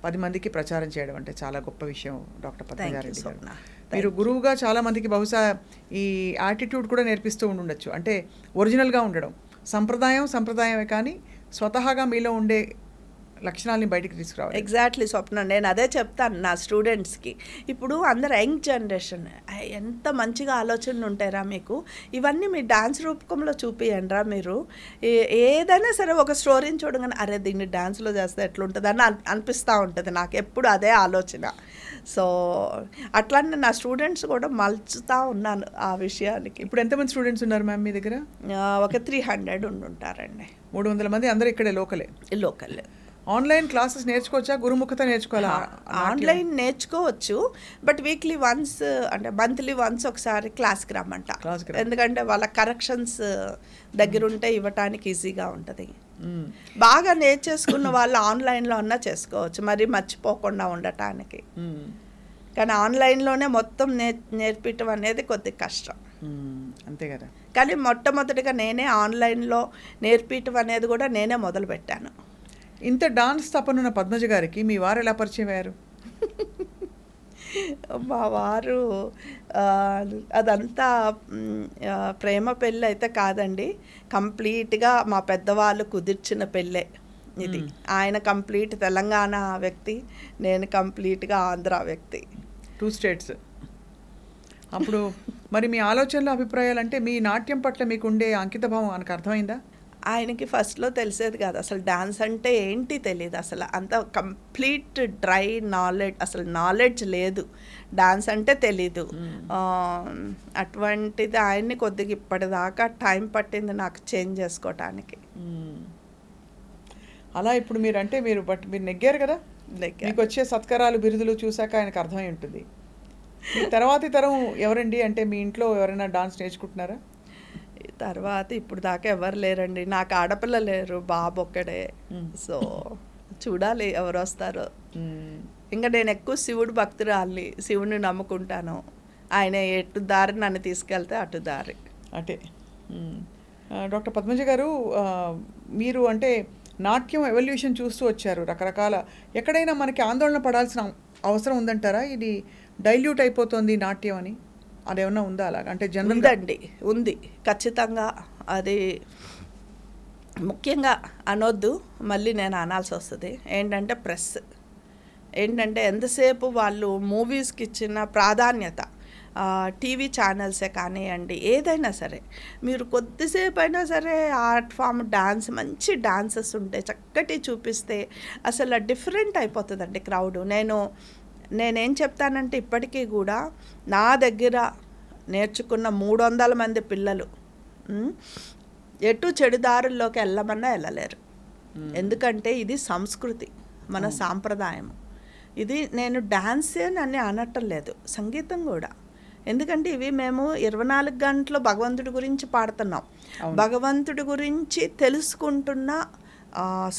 10 మందికి ప్రచారం చేయడం అంటే చాలా గొప్ప విషయం డాక్టర్ పద్మజారెడ్డి గారు. మీరు గురువుగా చాలామందికి బహుశా ఈ యాటిట్యూడ్ కూడా నేర్పిస్తూ ఉండొచ్చు. అంటే ఒరిజినల్గా ఉండడం, సంప్రదాయమే కానీ స్వతహాగా మీలో ఉండే లక్షణాలని బయటికి తీసుకురావాలి. ఎగ్జాక్ట్లీ స్వప్న, నేను అదే చెప్తాను నా స్టూడెంట్స్కి. ఇప్పుడు అందరు యంగ్ జనరేషన్ ఎంత మంచిగా ఆలోచనలు ఉంటారా మీకు, ఇవన్నీ మీ డాన్స్ రూపకంలో చూపియండిరా. మీరు ఏదైనా సరే ఒక స్టోరీని చూడగానే అరే దీన్ని డాన్స్లో చేస్తే ఎట్లుంటుంది అని అనిపిస్తూ ఉంటుంది నాకు ఎప్పుడు అదే ఆలోచన. సో అట్లానే నా స్టూడెంట్స్ కూడా మలుచుతూ ఉన్నాను ఆ విషయానికి. ఇప్పుడు ఎంతమంది స్టూడెంట్స్ ఉన్నారు మ్యామ్ మీ దగ్గర? ఒక 300 ఉండుంటారండి. 300 మంది అందరూ ఇక్కడే లోకలే. Online classes నేర్చుకోవచ్చా? గురుముఖత నేర్చుకోవాలా? ఆన్లైన్ నేర్చుకోవచ్చు, బట్ వీక్లీ వన్స్ అంటే మంత్లీ వన్స్ ఒకసారి క్లాస్కి రమ్మంట. ఎందుకంటే వాళ్ళ కరెక్షన్స్ దగ్గరుంటే ఇవ్వటానికి ఈజీగా ఉంటుంది. బాగా నేర్చేసుకున్న వాళ్ళు ఆన్లైన్లో అన్నా చేసుకోవచ్చు, మరి మర్చిపోకుండా ఉండటానికి. కానీ ఆన్లైన్లోనే మొత్తం నేర్పించడం అనేది కొద్దిగా కష్టం. అంతే కదా. కానీ మొట్టమొదటిగా నేనే ఆన్లైన్లో నేర్పించడం అనేది కూడా నేనే మొదలుపెట్టాను. ఇంత డాన్స్ తపనున్న పద్మజ గారికి మీ వారు ఎలా పరిచయం అయ్యారు? మా వారు అదంతా ప్రేమ పెళ్ళి అయితే కాదండి, కంప్లీట్గా మా పెద్దవాళ్ళు కుదిర్చిన పెళ్ళే ఇది. ఆయన కంప్లీట్ తెలంగాణ వ్యక్తి, నేను కంప్లీట్గా ఆంధ్ర వ్యక్తి. 2 స్టేట్స్. అప్పుడు మరి మీ ఆలోచనలు, అభిప్రాయాలు అంటే మీ నాట్యం పట్ల మీకు ఉండే అంకితభావం ఆయనకు అర్థమైందా? ఆయనకి ఫస్ట్లో తెలిసేది కాదు, అసలు డాన్స్ అంటే ఏంటి తెలియదు, అసలు అంత కంప్లీట్ డ్రై నాలెడ్జ్, అసలు నాలెడ్జ్ లేదు, డాన్స్ అంటే తెలీదు. అటువంటిది ఆయన్ని కొద్దిగా ఇప్పటిదాకా టైం పట్టింది నాకు చేంజ్ చేసుకోవటానికి. అలా ఇప్పుడు మీరు అంటే మీరు నెగ్గారు కదా, మీకు వచ్చే సత్కారాలు బిరుదులు చూసాక ఆయనకు అర్థమై ఉంటుంది. మీ తర్వాతి తరం ఎవరండి? అంటే మీ ఇంట్లో ఎవరైనా డాన్స్ నేర్చుకుంటున్నారా? తర్వాత ఇప్పుడు దాకా ఎవరు లేరండి, నాకు ఆడపిల్ల లేరు, బాబు ఒక్కడే. సో చూడాలి ఎవరు వస్తారో. ఇంకా నేను ఎక్కువ శివుడు భక్తురాలి, శివుడిని నమ్ముకుంటాను. ఆయన ఎటు దారి నన్ను తీసుకెళ్తే అటు దారి అంటే. డాక్టర్ పద్మజ గారు, మీరు అంటే నాట్యం ఎవల్యూషన్ చూస్తూ వచ్చారు రకరకాల. ఎక్కడైనా మనకి ఆందోళన పడాల్సిన అవసరం ఉందంటారా? ఇది డైల్యూట్ అయిపోతుంది నాట్యం అని, అదేమన్నా ఉందా అలాగా? అంటే ఉందండి, ఉంది ఖచ్చితంగా. అది ముఖ్యంగా అనొద్దు, మళ్ళీ నేను అనాల్సి వస్తుంది. ఏంటంటే ప్రెస్ ఏంటంటే ఎంతసేపు వాళ్ళు మూవీస్కి ఇచ్చిన ప్రాధాన్యత, టీవీ ఛానల్సే కానివ్వండి, ఏదైనా సరే మీరు కొద్దిసేపు అయినా సరే ఆర్ట్ ఫామ్ డాన్స్, మంచి డాన్సెస్ ఉంటే చక్కటి చూపిస్తే అసలు డిఫరెంట్ అయిపోతుందండి క్రౌడ్. నేనేం చెప్తానంటే ఇప్పటికీ కూడా నా దగ్గర నేర్చుకున్న 300 మంది పిల్లలు ఎటు చెడుదారుల్లోకి వెళ్ళమన్నా వెళ్ళలేరు. ఎందుకంటే ఇది సంస్కృతి, మన సాంప్రదాయం. ఇది నేను డాన్సే అని అనటం లేదు, సంగీతం కూడా. ఎందుకంటే ఇవి మేము 24 గంటలు భగవంతుడి గురించి పాడుతున్నాం, భగవంతుడి గురించి తెలుసుకుంటున్న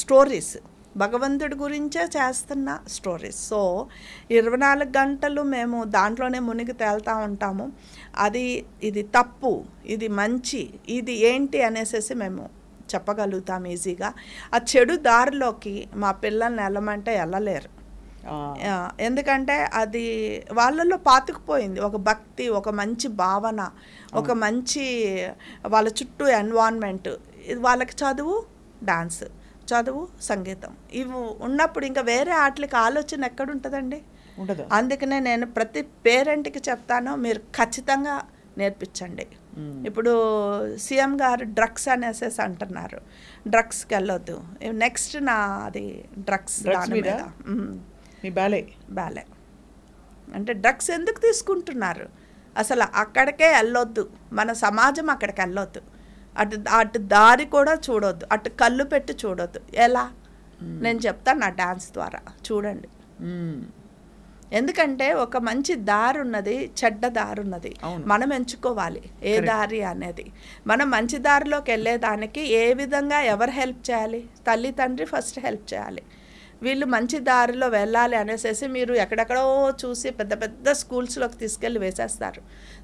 స్టోరీస్, భగవంతుడి గురించే చేస్తున్న స్టోరీస్. సో 24 గంటలు మేము దాంట్లోనే మునిగి తేలుతూ ఉంటాము. ఇది తప్పు, ఇది మంచి, ఇది ఏంటి అనేసి మేము చెప్పగలుగుతాం ఈజీగా. ఆ చెడు దారిలోకి మా పిల్లల్ని వెళ్ళమంటే వెళ్ళలేరు. ఎందుకంటే అది వాళ్ళల్లో పాతుకుపోయింది, ఒక భక్తి, ఒక మంచి భావన, ఒక మంచి వాళ్ళ చుట్టూ ఎన్వైరన్మెంట్. వాళ్ళకి చదువు, డాన్స్, చదువు, సంగీతం, ఇవి ఉన్నప్పుడు ఇంకా వేరే ఆటలకి ఆలోచన ఎక్కడుంటుందండి? అందుకనే నేను ప్రతి పేరెంట్కి చెప్తాను, మీరు ఖచ్చితంగా నేర్పించండి. ఇప్పుడు సీఎం గారు డ్రగ్స్ అనేసేసి అంటున్నారు, డ్రగ్స్కి వెళ్ళొద్దు. నెక్స్ట్ అది డ్రగ్స్ బ్యాలే అంటే డ్రగ్స్ ఎందుకు తీసుకుంటున్నారు? అసలు అక్కడికే వెళ్ళొద్దు, మన సమాజం అక్కడికి వెళ్ళొద్దు, అటు దారి కూడా చూడొద్దు, అటు కళ్ళు పెట్టి చూడొద్దు. ఎలా? నేను చెప్తాను నా డాన్స్ ద్వారా, చూడండి. ఎందుకంటే ఒక మంచి దారి ఉన్నది, చెడ్డ దారి ఉన్నది, మనం ఎంచుకోవాలి ఏ దారి అనేది. మనం మంచి దారిలోకి వెళ్ళేదానికి ఏ విధంగా ఎవరు హెల్ప్ చేయాలి? తల్లి తండ్రి ఫస్ట్ హెల్ప్ చేయాలి. వీళ్ళు మంచి దారిలో వెళ్ళాలి అనేసి మీరు ఎక్కడెక్కడో చూసి పెద్ద పెద్ద స్కూల్స్లోకి తీసుకెళ్ళి వేసేస్తారు.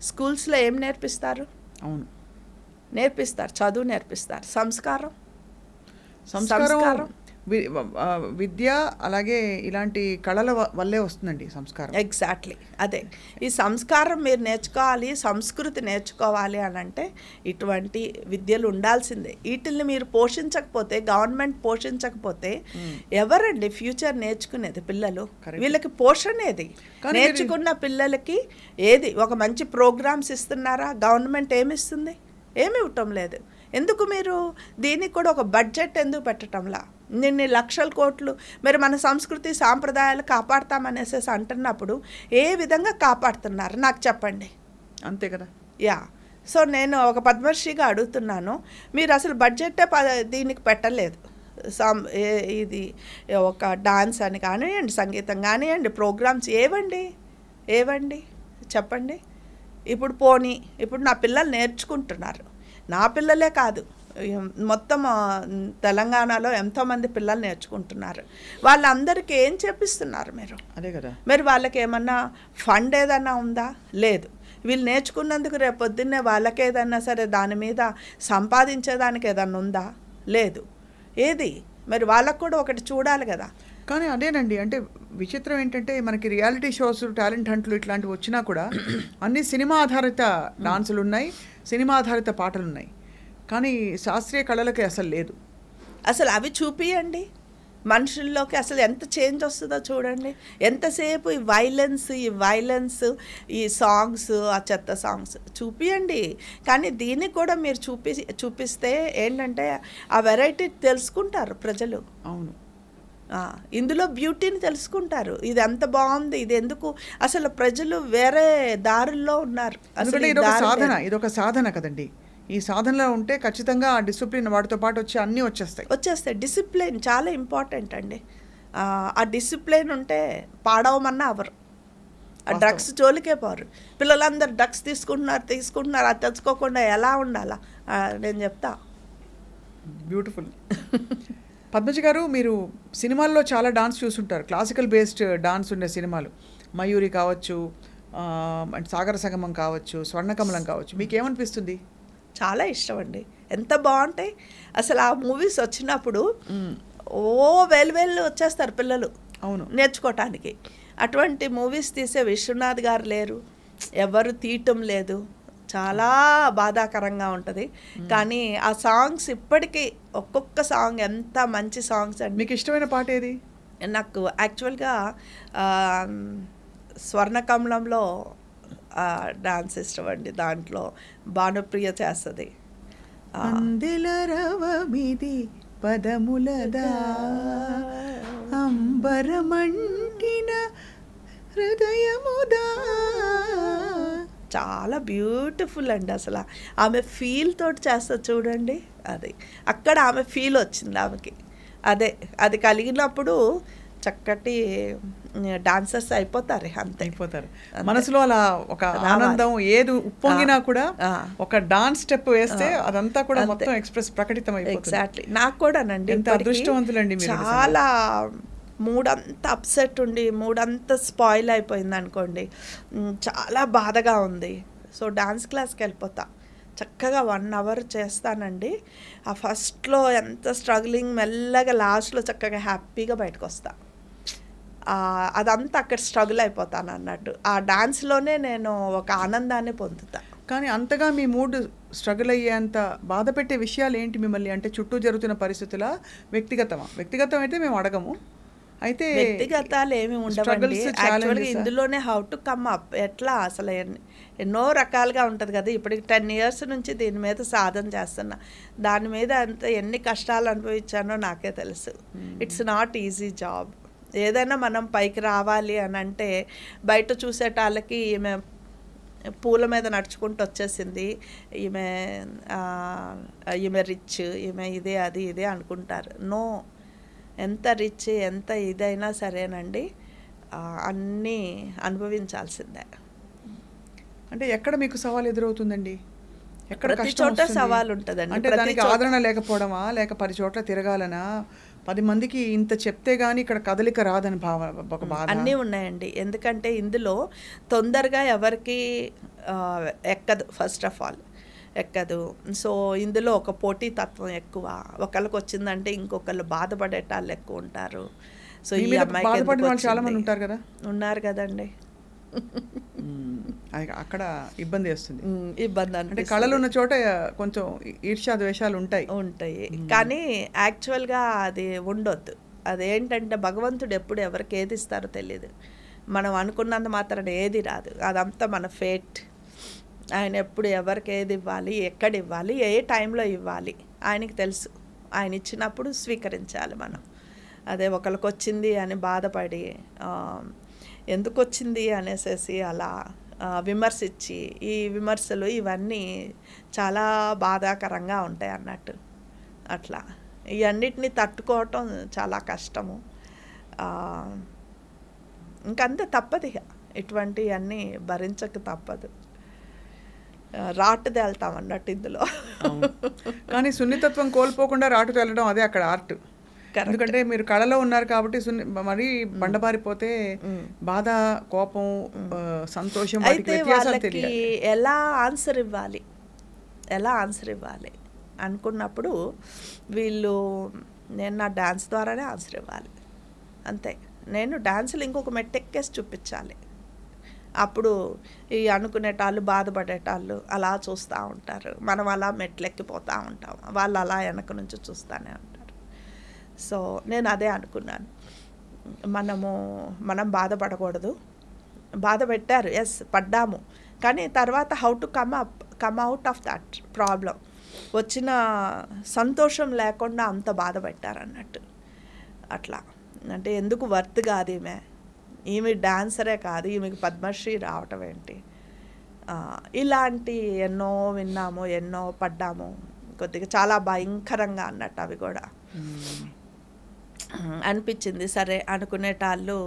స్కూల్స్లో ఏం నేర్పిస్తారు? అవును, నేర్పిస్తారు, చదువు నేర్పిస్తారు. సంస్కారం విద్య అలాగే ఇలాంటి కళల వల్లే వస్తుందండి సంస్కారం. ఎగ్జాక్ట్లీ అదే. ఈ సంస్కారం మీరు నేర్చుకోవాలి, సంస్కృతి నేర్చుకోవాలి అని అంటే ఇటువంటి విద్యలు ఉండాల్సిందే. వీటిల్ని మీరు పోషించకపోతే, గవర్నమెంట్ పోషించకపోతే ఎవరండి ఫ్యూచర్ నేర్చుకునేది? పిల్లలు. వీళ్ళకి పోషణ ఏది? నేర్చుకున్న పిల్లలకి ఏది? ఒక మంచి ప్రోగ్రామ్స్ ఇస్తున్నారా? గవర్నమెంట్ ఏమిస్తుంది? ఏమి ఇవ్వటం లేదు. ఎందుకు మీరు దీనికి కూడా ఒక బడ్జెట్ ఎందుకు పెట్టడంలా? నిన్ని లక్షల కోట్లు మరి మన సంస్కృతి సాంప్రదాయాలు కాపాడతామనేసి అంటున్నప్పుడు ఏ విధంగా కాపాడుతున్నారు నాకు చెప్పండి. అంతే కదా. యా. సో నేను ఒక పద్మశ్రీగా అడుగుతున్నాను, మీరు అసలు బడ్జెట్టే దీనికి పెట్టలేదు. ఇది ఒక డాన్స్ అని కానివ్వండి, సంగీతం కానివ్వండి, ప్రోగ్రామ్స్ ఏవండి చెప్పండి. ఇప్పుడు నా పిల్లలు నేర్చుకుంటున్నారు. నా పిల్లలే కాదు, మొత్తం తెలంగాణలో ఎంతోమంది పిల్లలు నేర్చుకుంటున్నారు. వాళ్ళందరికీ ఏం చెప్పిస్తున్నారు మీరు? అదే కదా. మరి వాళ్ళకి ఏమన్నా ఫండ్ ఏదన్నా ఉందా? లేదు. వీళ్ళు నేర్చుకున్నందుకు రేపు పొద్దున్నే వాళ్ళకి ఏదన్నా సరే దాని మీద సంపాదించేదానికి ఏదన్నా ఉందా? లేదు. ఏది? మరి వాళ్ళకు కూడా ఒకటి చూడాలి కదా. కానీ అదేనండి, అంటే విచిత్రం ఏంటంటే మనకి రియాలిటీ షోస్, టాలెంట్ హంట్లు ఇట్లాంటివి వచ్చినా కూడా అన్ని సినిమా ఆధారిత డాన్సులు ఉన్నాయి, సినిమా ఆధారిత పాటలు ఉన్నాయి. కానీ శాస్త్రీయ కళలకి అసలు లేదు. అసలు అవి చూపియండి మనుషుల్లోకి, అసలు ఎంత చేంజ్ వస్తుందో చూడండి. ఎంతసేపు ఈ వైలెన్స్, ఈ సాంగ్స్, ఆ చెత్త సాంగ్స్ చూపియండి. కానీ దీన్ని కూడా మీరు చూపిస్తే ఏంటంటే ఆ వెరైటీ తెలుసుకుంటారు ప్రజలు. అవును, ఇందులో బ్యూటీని తెలుసుకుంటారు. ఇది ఎంత బాగుంది, ఇది ఎందుకు, అసలు ప్రజలు వేరే దారుల్లో ఉన్నారు. అసలు ఇదొక సాధన కదండి. ఈ సాధనలో ఉంటే ఖచ్చితంగా ఆ డిసిప్లిన్ వాటితో పాటు అన్నీ వచ్చేస్తాయి. డిసిప్లిన్ చాలా ఇంపార్టెంట్ అండి. ఆ డిసిప్లిన్ ఉంటే పాడవమన్నా అవరు. ఆ డ్రగ్స్ జోలికే పోరు. పిల్లలందరూ డ్రగ్స్ తీసుకుంటున్నారు. అది తెచ్చుకోకుండా ఎలా ఉండాలా నేను చెప్తా. బ్యూటిఫుల్. పద్మజ గారు, మీరు సినిమాల్లో చాలా డాన్స్ చూసుంటారు, క్లాసికల్ బేస్డ్ డాన్స్ ఉండే సినిమాలు. మయూరి కావచ్చు, సాగర సంగమం కావచ్చు, స్వర్ణకమలం కావచ్చు. మీకేమనిపిస్తుంది? చాలా ఇష్టం అండి. ఎంత బాగుంటాయి అసలు ఆ మూవీస్ వచ్చినప్పుడు. వేలు వచ్చేస్తారు పిల్లలు. అవును, నేర్చుకోవటానికి. అటువంటి మూవీస్ తీసే విశ్వనాథ్ గారు లేరు, ఎవరు తీయటం లేదు. చాలా బాధాకరంగా ఉంటుంది. కానీ ఆ సాంగ్స్ ఇప్పటికీ ఒక్కొక్క సాంగ్ ఎంత మంచి సాంగ్స్ అండి. మీకు ఇష్టమైన పాట ఏది? నాకు యాక్చువల్గా స్వర్ణకమలంలో డాన్స్ ఇష్టం అండి. దాంట్లో భానుప్రియ చేస్తుంది. పదములదా అంబరమంటిన హృదయముదా. చాలా బ్యూటిఫుల్ అండి. అసలు ఆమె ఫీల్ తోటి చేస్తుంది చూడండి. అది అక్కడ ఆమె ఫీల్ వచ్చింది ఆమెకి. అది కలిగినప్పుడు చక్కటి డాన్సర్స్ అయిపోతారు. అంతే అయిపోతారు. మనసులో అలా ఒక ఆనందం ఏది ఉప్పొంగినా కూడా ఒక డాన్స్ స్టెప్ వేస్తే అదంతా కూడా మొత్తం ఎక్స్ప్రెస్ ప్రకటితం అయిపోతుంది. ఎగ్జాక్ట్లీ. నాకు కూడానండి. ఎంత అదృష్టవంతులండి మీరు. చాలా మూడంతా అప్సెట్ ఉండి, మూడంతా స్పాయిల్ అయిపోయింది అనుకోండి, చాలా బాధగా ఉంది. సో డాన్స్ క్లాస్కి వెళ్ళిపోతా. చక్కగా 1 hour చేస్తానండి. ఆ ఫస్ట్లో ఎంత స్ట్రగ్లింగ్, మెల్లగా లాస్ట్లో చక్కగా హ్యాపీగా బయటకు వస్తా. అదంతా అక్కడ స్ట్రగుల్ అయిపోతాను అన్నట్టు. ఆ డాన్స్లోనే నేను ఒక ఆనందాన్ని పొందుతా. కానీ అంతగా మీ మూడ్ స్ట్రగుల్ అయ్యేంత బాధ పెట్టే విషయాలు ఏంటి మిమ్మల్ని? అంటే చుట్టూ జరుగుతున్న పరిస్థితుల వ్యక్తిగతమా? వ్యక్తిగతం అయితే మేము అడగము. అయితే వ్యక్తిగతాలు ఏమి ఉండవండి. యాక్చువల్గా ఇందులోనే హౌ టు కమ్ అప్, ఎట్లా అసలు ఎన్నో రకాలుగా ఉంటుంది కదా. ఇప్పటికి 10 years నుంచి దీని మీద సాధన చేస్తున్నా. దాని మీద ఎన్ని కష్టాలు అనుభవించానో నాకే తెలుసు. It's not easy job. ఏదైనా మనం పైకి రావాలి అని అంటే బయట చూసేటాళ్ళకి ఈమె పూల మీద నడుచుకుంటూ వచ్చేసింది, ఈమె రిచ్, ఈమె ఇదే అది ఇదే అనుకుంటారు. నో, ఎంత రిచ్ ఎంత ఇదైనా సరేనండి, అన్నీ అనుభవించాల్సిందే. అంటే ఎక్కడ మీకు సవాల్ ఎదురవుతుందండి? ఎక్కడ ప్రతి చోట సవాల్ ఉంటుందండి. అంటే దానికి ఆదరణ లేకపోవడమా, లేక 10 చోట్ల తిరగాలనా, 10 మందికి ఇంత చెప్తే గానీ ఇక్కడ కదలిక రాదని ఒక బాధ? అన్నీ ఉన్నాయండి. ఎందుకంటే ఇందులో తొందరగా ఎవరికి ఎక్కదు. ఫస్ట్ ఆఫ్ ఆల్ ఎక్కదు. సో ఇందులో ఒక పోటీతత్వం ఎక్కువ. ఒకళ్ళకి వచ్చిందంటే ఇంకొకళ్ళు బాధపడేటాళ్ళు ఎక్కువ ఉంటారు. సో మీ ఈ మీద అమ్మాయికి బాధపడిన ఎందుకు వాళ్ళు చాలా మంది వచ్చింది? ఉంటారు కదా. ఉన్నారు కదండి. అక్కడ ఇబ్బంది వస్తుంది. ఇబ్బంది అంటే అనిపిస్తుంది. కళలు ఉన్న చోట కొంచెం ఈర్ష్యా ద్వేషాలు ఉంటాయి. ఉంటాయి కానీ యాక్చువల్గా అది ఉండొద్దు. అదేంటంటే భగవంతుడు ఎప్పుడు ఎవరికి ఏది ఇస్తారో తెలియదు. మనం అనుకున్నంత మాత్రాన ఏది రాదు. అదంతా మన ఫేట్. ఆయన ఎప్పుడు ఎవరికి ఏది ఇవ్వాలి, ఎక్కడ ఇవ్వాలి, ఏ టైంలో ఇవ్వాలి ఆయనకి తెలుసు. ఆయన ఇచ్చినప్పుడు స్వీకరించాలి మనం. అదే ఒకరికి వచ్చింది అని బాధపడి ఎందుకు వచ్చింది అనేసి అలా విమర్శించి, ఈ విమర్శలు ఇవన్నీ చాలా బాధాకరంగా ఉంటాయి అన్నట్టు. అట్లా ఇవన్నిటిని తట్టుకోవటం చాలా కష్టము. ఇంకంతే, తప్పదు ఇక. ఇటువంటివన్నీ భరించక తప్పదు. రాటు తేలుతాం అన్నట్టు ఇందులో. కానీ సున్నితత్వం కోల్పోకుండా రాటు తేలడం అదే అక్కడ ఆర్ట్. ఎందుకంటే మీరు కళలో ఉన్నారు కాబట్టి మరీ బండబారిపోతే బాధ, కోపం, సంతోషం అయితే వాళ్ళకి ఎలా ఆన్సర్ ఇవ్వాలి అనుకున్నప్పుడు వీళ్ళు నేను నా డాన్స్ ద్వారానే ఆన్సర్ ఇవ్వాలి అంతే. నేను డాన్సులు ఇంకొక మెట్టెక్కేసి చూపించాలి. అప్పుడు ఈ అనుకునేటాళ్ళు, బాధపడేటాళ్ళు అలా చూస్తూ ఉంటారు. మనం అలా మెట్లెక్కిపోతూ ఉంటాం, వాళ్ళు అలా వెనక నుంచి చూస్తూనే ఉంటారు. సో నేను అదే అనుకున్నాను, మనం బాధపడకూడదు. బాధ పెట్టారు, ఎస్ పడ్డాము, కానీ తర్వాత how to come out of that problem. వచ్చిన సంతోషం లేకుండా అంత బాధ పెట్టారన్నట్టు. అట్లా అంటే ఎందుకు వర్త్ కాదు ఈమె డాన్సరే కాదు, ఈమెకి పద్మశ్రీ రావటం ఏంటి, ఇలాంటి ఎన్నో విన్నాము, ఎన్నో పడ్డాము. కొద్దిగా చాలా భయంకరంగా అన్నట్టు అవి కూడా అనిపించింది. సరే అనుకునేటాళ్ళు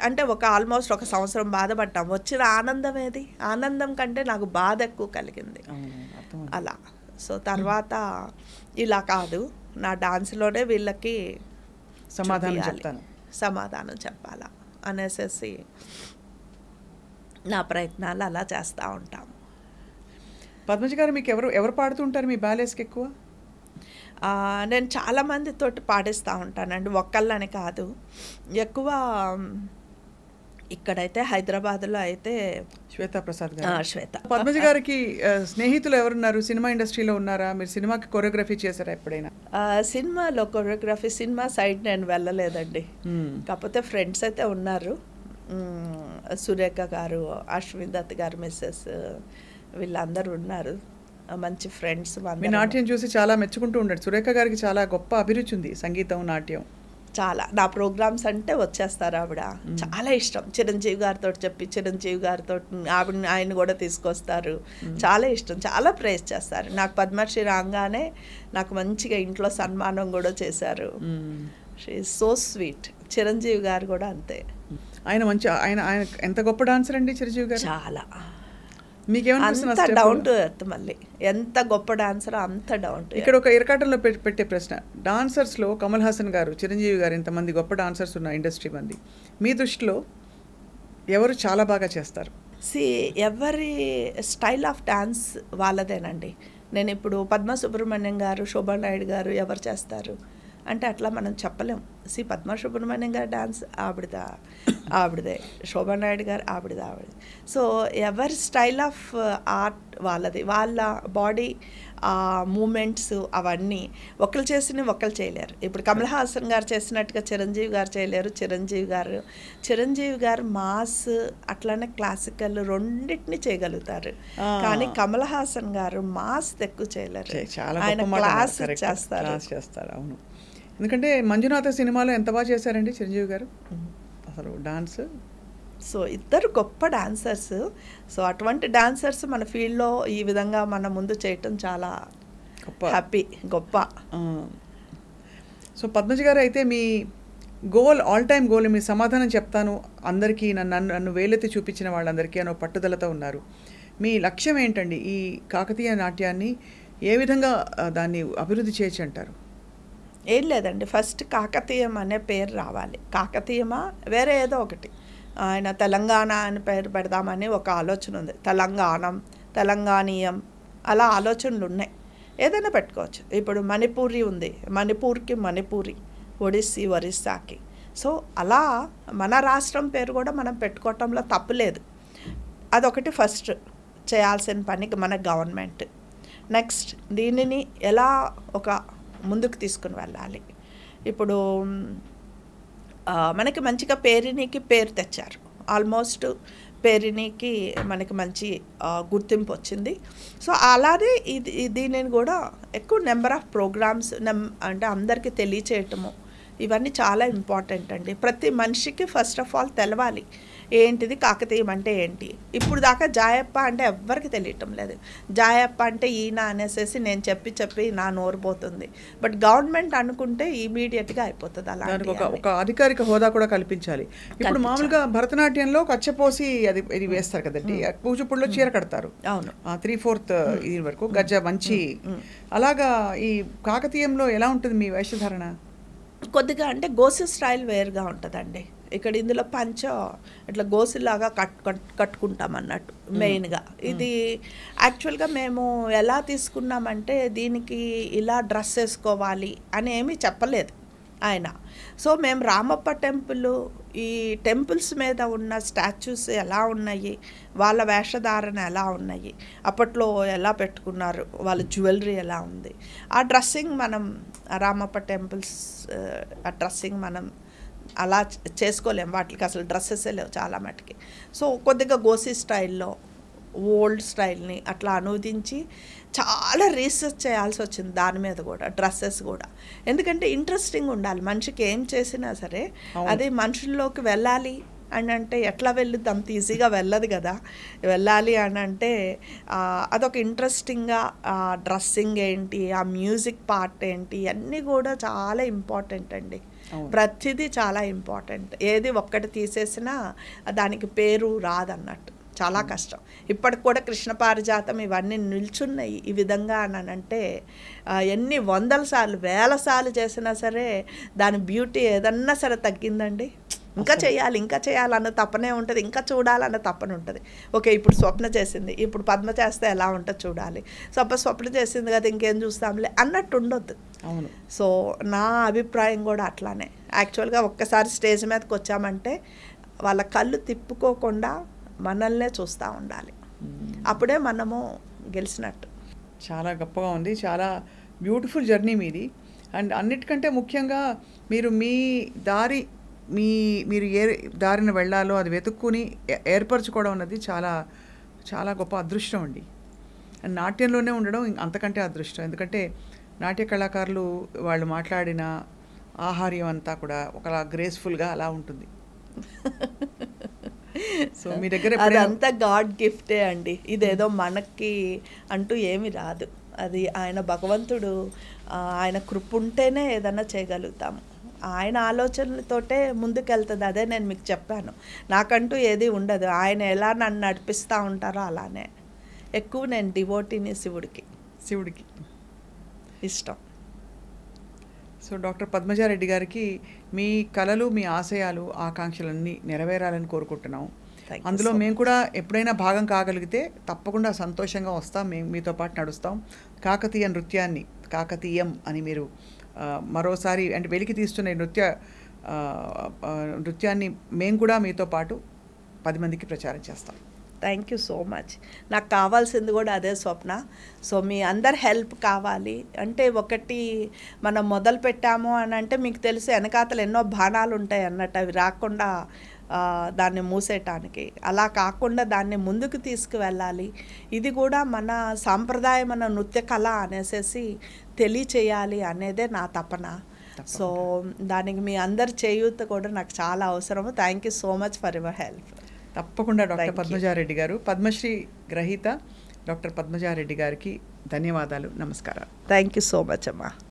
అంటే ఆల్మోస్ట్ ఒక సంవత్సరం బాధపడ్డాం. వచ్చిన ఆనందం ఏది? ఆనందం కంటే నాకు బాధ ఎక్కువ కలిగింది అలా. సో తర్వాత ఇలా కాదు, నా డాన్స్లోనే వీళ్ళకి సమాధానం చెప్పాలా అనేసి నా ప్రయత్నాలు అలా చేస్తూ ఉంటాము. పద్మజ గారు, మీకు ఎవరు పాడుతుంటారు మీ బ్యాలెస్కి ఎక్కువ? నేను చాలామందితోటి పాడిస్తూ ఉంటానండి, ఒక్కళ్ళని కాదు. ఎక్కువ ఇక్కడైతే హైదరాబాద్లో అయితే శ్వేతా ప్రసాద్ గారు. శ్వేత. పద్మజ గారికి స్నేహితులు ఎవరున్నారు? సినిమా ఇండస్ట్రీలో ఉన్నారా? మీరు సినిమాకి కొరియోగ్రఫీ చేశారా ఎప్పుడైనా? సినిమాలో కొరియోగ్రఫీ, సినిమా సైడ్ నేను వెళ్ళలేదండి. కాకపోతే ఫ్రెండ్స్ అయితే ఉన్నారు. సురేఖ గారు, అశ్విన్ దత్ గారు, మిస్సెస్, వీళ్ళందరూ ఉన్నారు, మంచి ఫ్రెండ్స్. మీ నాట్యం చూసి చాలా మెచ్చుకుంటూ ఉంటాడు. సురేఖ గారికి చాలా గొప్ప అభిరుచి ఉంది, సంగీతం, నాట్యం. చాలా. నా ప్రోగ్రామ్స్ అంటే వచ్చేస్తారు ఆవిడ, చాలా ఇష్టం. చిరంజీవి గారితో చెప్పి చిరంజీవి గారితో ఆయన కూడా తీసుకొస్తారు. చాలా ఇష్టం, చాలా ప్రేజ్ చేస్తారు. నాకు పద్మశ్రీ రాగానే నాకు మంచిగా ఇంట్లో సన్మానం కూడా చేశారు. She is so sweet. Chiranjeevi గారు కూడా అంతే. ఆయన ఎంత గొప్ప డాన్సర్ అండి చిరంజీవి గారు. చాలా. మీకేమనిపిస్తుంది? అంత డౌన్ టు ఎర్త్. మళ్ళీ ఎంత గొప్ప డాన్సర్, అంత డౌన్ టు. ఇక్కడ ఒక ఇరకాటంలో పెట్టే ప్రశ్న, డాన్సర్స్లో కమల్ హాసన్ గారు, చిరంజీవి గారు, ఇంతమంది గొప్ప డాన్సర్స్ ఉన్న ఇండస్ట్రీ మంది, మీ దృష్టిలో ఎవరు చాలా బాగా చేస్తారు? ఎవరి స్టైల్ ఆఫ్ డాన్స్ వాళ్ళదేనండి. నేను ఇప్పుడు పద్మ సుబ్రహ్మణ్యం గారు, శోభా నాయుడు గారు ఎవరు చేస్తారు అంటే అట్లా మనం చెప్పలేం. పద్మ సుబ్రహ్మణ్యం గారు డాన్స్ ఆవిడదే, శోభా నాయుడు గారు ఆవిడ. సో ఎవరి స్టైల్ ఆఫ్ ఆర్ట్ వాళ్ళది, వాళ్ళ బాడీ మూమెంట్స్ అవన్నీ ఒకరు చేసినవి ఒకరు చేయలేరు. ఇప్పుడు కమల్ హాసన్ గారు చేసినట్టుగా చిరంజీవి గారు చేయలేరు. చిరంజీవి గారు మాస్ అట్లానే క్లాసికల్ రెండింటిని చేయగలుగుతారు. కానీ కమల్ హాసన్ గారు మాస్ ఎక్కువ చేయలేరు, ఆయన క్లాస్ చేస్తారు. అవును, ఎందుకంటే మంజునాథ సినిమాలో ఎంత బాగా చేశారండి చిరంజీవి గారు అసలు డాన్స్. సో ఇద్దరు గొప్ప డాన్సర్స్. సో అటువంటి డాన్సర్స్ మన ఫీల్డ్లో ఈ విధంగా మన ముందు చేయటం చాలా హ్యాపీ, గొప్ప. సో పద్మజ గారు, అయితే మీ ఆల్ టైమ్ గోల్, మీ సమాధానం చెప్తాను అందరికీ, నన్ను వేలెత్తి చూపించిన వాళ్ళందరికీ అనో పట్టుదలతో ఉన్నారు. మీ లక్ష్యం ఏంటండి? ఈ కాకతీయ నాట్యాన్ని ఏ విధంగా దాన్ని అభివృద్ధి చేయొచ్చు అంటారు? ఏం లేదండి, ఫస్ట్ కాకతీయం అనే పేరు రావాలి. కాకతీయమా వేరే ఏదో ఒకటి, ఆయన తెలంగాణ అని పేరు పెడదామని ఒక ఆలోచన ఉంది. తెలంగాణీయం అలా ఆలోచనలు ఉన్నాయి. ఏదైనా పెట్టుకోవచ్చు. ఇప్పుడు మణిపూరి ఉంది, మణిపూర్కి మణిపూరి, ఒడిస్సీ ఒరిస్సాకి. సో అలా మన రాష్ట్రం పేరు కూడా మనం పెట్టుకోవటంలో తప్పులేదు. అదొకటి ఫస్ట్ చేయాల్సిన పని మన గవర్నమెంట్. నెక్స్ట్ దీనిని ఎలా ఒక ముందుకు తీసుకుని వెళ్ళాలి. ఇప్పుడు మనకి మంచిగా పేరిణికి పేరు తెచ్చారు. ఆల్మోస్ట్ పేరిణికి మనకి మంచి గుర్తింపు వచ్చింది. సో అలానే దీనిని కూడా ఎక్కువ నెంబర్ ఆఫ్ ప్రోగ్రామ్స్ అంటే అందరికీ తెలియచేయటము, ఇవన్నీ చాలా ఇంపార్టెంట్ అండి. ప్రతి మనిషికి ఫస్ట్ ఆఫ్ ఆల్ తెలవాలి ఏంటిది కాకతీయం అంటే ఏంటి. ఇప్పుడు దాకా జాయప్ప అంటే ఎవ్వరికి తెలియటం లేదు. జాయప్ప అంటే ఈయన అనేసి నేను చెప్పి నా నోరు పోతుంది. బట్ గవర్నమెంట్ అనుకుంటే ఇమీడియట్గా అయిపోతుంది. అలా ఒక అధికారిక హోదా కూడా కల్పించాలి. ఇప్పుడు మామూలుగా భరతనాట్యంలో కచ్చపోసి అది ఇది వేస్తారు కదండి, కూచిపూడిలో చీర కడతారు. అవును, 3/4 ఇది వరకు గజ్జ మంచి. అలాగా ఈ కాకతీయంలో ఎలా ఉంటుంది మీ వేషధారణ? కొద్దిగా అంటే గోసి స్టైల్ వేరుగా ఉంటుందండి. ఇక్కడ ఇందులో పంచ ఇట్లా గోసిలాగా కట్టుకుంటాం అన్నట్టు మెయిన్గా. ఇది యాక్చువల్గా మేము ఎలా తీసుకున్నామంటే దీనికి ఇలా డ్రెస్ వేసుకోవాలి అని ఏమీ చెప్పలేదు ఆయన. సో మేము రామప్ప టెంపుల్, ఈ టెంపుల్స్ మీద ఉన్న స్టాచ్యూస్ ఎలా ఉన్నాయి, వాళ్ళ వేషధారణ ఎలా ఉన్నాయి, అప్పట్లో ఎలా పెట్టుకున్నారు, వాళ్ళ జ్యువెలరీ ఎలా ఉంది, ఆ డ్రెస్సింగ్ మనం రామప్ప టెంపుల్స్ ఆ డ్రెస్సింగ్ మనం అలా చేసుకోలేం. వాటికి అసలు డ్రెస్సెసే లేవు చాలా మటుకి. సో కొద్దిగా గోసి స్టైల్లో ఓల్డ్ స్టైల్ని అట్లా అనువదించి చాలా రీసెర్చ్ చేయాల్సి వచ్చింది దాని మీద కూడా, డ్రెస్సెస్ కూడా. ఎందుకంటే ఇంట్రెస్టింగ్ ఉండాలి. మనిషికి ఏం చేసినా సరే అది మనుషుల్లోకి వెళ్ళాలి అని అంటే ఎట్లా వెళ్ళుద్ది, అంత ఈజీగా వెళ్ళదు కదా. వెళ్ళాలి అని అంటే అదొక ఇంట్రెస్టింగ్గా డ్రెస్సింగ్ ఏంటి, ఆ మ్యూజిక్ పార్ట్ ఏంటి, అన్నీ కూడా చాలా ఇంపార్టెంట్ అండి. ప్రతిదీ చాలా ఇంపార్టెంట్. ఏది ఒక్కటి తీసేసినా దానికి పేరు రాదన్నట్టు, చాలా కష్టం. ఇప్పటికి కూడా కృష్ణ పారిజాతం ఇవన్నీ నిల్చున్నాయి ఈ విధంగా అని అంటే ఎన్ని వందల సార్లు వేల సార్లు చేసినా సరే దాని బ్యూటీ ఏదన్నా సరే తగ్గిందండి. ఇంకా చేయాలన్న తప్పనే ఉంటుంది, ఇంకా చూడాలన్న తప్పనే ఉంటుంది. ఓకే, ఇప్పుడు స్వప్న చేసింది, ఇప్పుడు పద్మ చేస్తే ఎలా ఉంటుందో చూడాలి. స్వప్న చేసింది కదా ఇంకేం చూస్తాంలే అన్నట్టు ఉండొద్దు. అవును. సో నా అభిప్రాయం కూడా అట్లానే. యాక్చువల్గా ఒక్కసారి స్టేజ్ మీదకి వచ్చామంటే వాళ్ళ కళ్ళు తిప్పుకోకుండా మనల్నే చూస్తూ ఉండాలి. అప్పుడే మనము గెలిచినట్టు. చాలా గొప్పగా ఉంది. చాలా బ్యూటిఫుల్ జర్నీ మీది. అండ్ అన్నిటికంటే ముఖ్యంగా మీరు మీ దారి మీరు ఏ దారిని వెళ్ళాలో అది వెతుక్కుని ఏర్పరచుకోవడం అన్నది చాలా చాలా గొప్ప అదృష్టం అండి. అండ్ నాట్యంలోనే ఉండడం అంతకంటే అదృష్టం. ఎందుకంటే నాట్య కళాకారులు వాళ్ళు మాట్లాడిన ఆహార్యం అంతా కూడా ఒకలా గ్రేస్ఫుల్గా అలా ఉంటుంది. సో మీ దగ్గర అదంతా గాడ్ గిఫ్టే అండి. ఇదేదో మనకి అంటూ ఏమి రాదు. అది ఆయన భగవంతుడు, ఆయన కృప ఉంటేనే ఏదన్నా చేయగలుగుతాము. ఆయన ఆలోచనలతోటే ముందుకెళ్తుంది. అదే నేను మీకు చెప్పాను, నాకంటూ ఏది ఉండదు. ఆయన ఎలా నన్ను నడిపిస్తూ ఉంటారో అలానే. ఎక్కువ నేను డివోటీని శివుడికి ఇష్టం. సో డాక్టర్ పద్మజారెడ్డి గారికి మీ కలలు, మీ ఆశయాలు, ఆకాంక్షలన్నీ నెరవేరాలని కోరుకుంటున్నాం. అందులో మేము కూడా ఎప్పుడైనా భాగం కాగలిగితే తప్పకుండా సంతోషంగా వస్తాం. మేము మీతో పాటు నడుస్తాం. కాకతీయ నృత్యాన్ని, కాకతీయం అని మీరు మరోసారి అంటే వెలికి తీస్తున్న నృత్యాన్ని మేము కూడా మీతో పాటు 10 మందికి ప్రచారం చేస్తాం. Thank you so much. నాకు కావాల్సింది కూడా అదే స్వప్న. సో మీ అందరి హెల్ప్ కావాలి. అంటే ఒకటి మనం మొదలు పెట్టాము అని అంటే మీకు తెలుసు వెనకాతలు ఎన్నో బాణాలు ఉంటాయి అన్నట్టు, అవి రాకుండా దాన్ని మూసేయటానికి. అలా కాకుండా దాన్ని ముందుకు తీసుకువెళ్ళాలి. ఇది కూడా మన సాంప్రదాయమైన నృత్య కళ అనేసి తెలియచేయాలి అనేదే నా తపన. సో దానికి మీ అందరి చేయూత కూడా నాకు చాలా అవసరము. Thank you so much for your help. తప్పకుండా డాక్టర్ పద్మజారెడ్డి గారు, పద్మశ్రీ గ్రహీత డాక్టర్ పద్మజారెడ్డి గారికి ధన్యవాదాలు. నమస్కారం. థ్యాంక్ యూ సో మచ్ అమ్మా.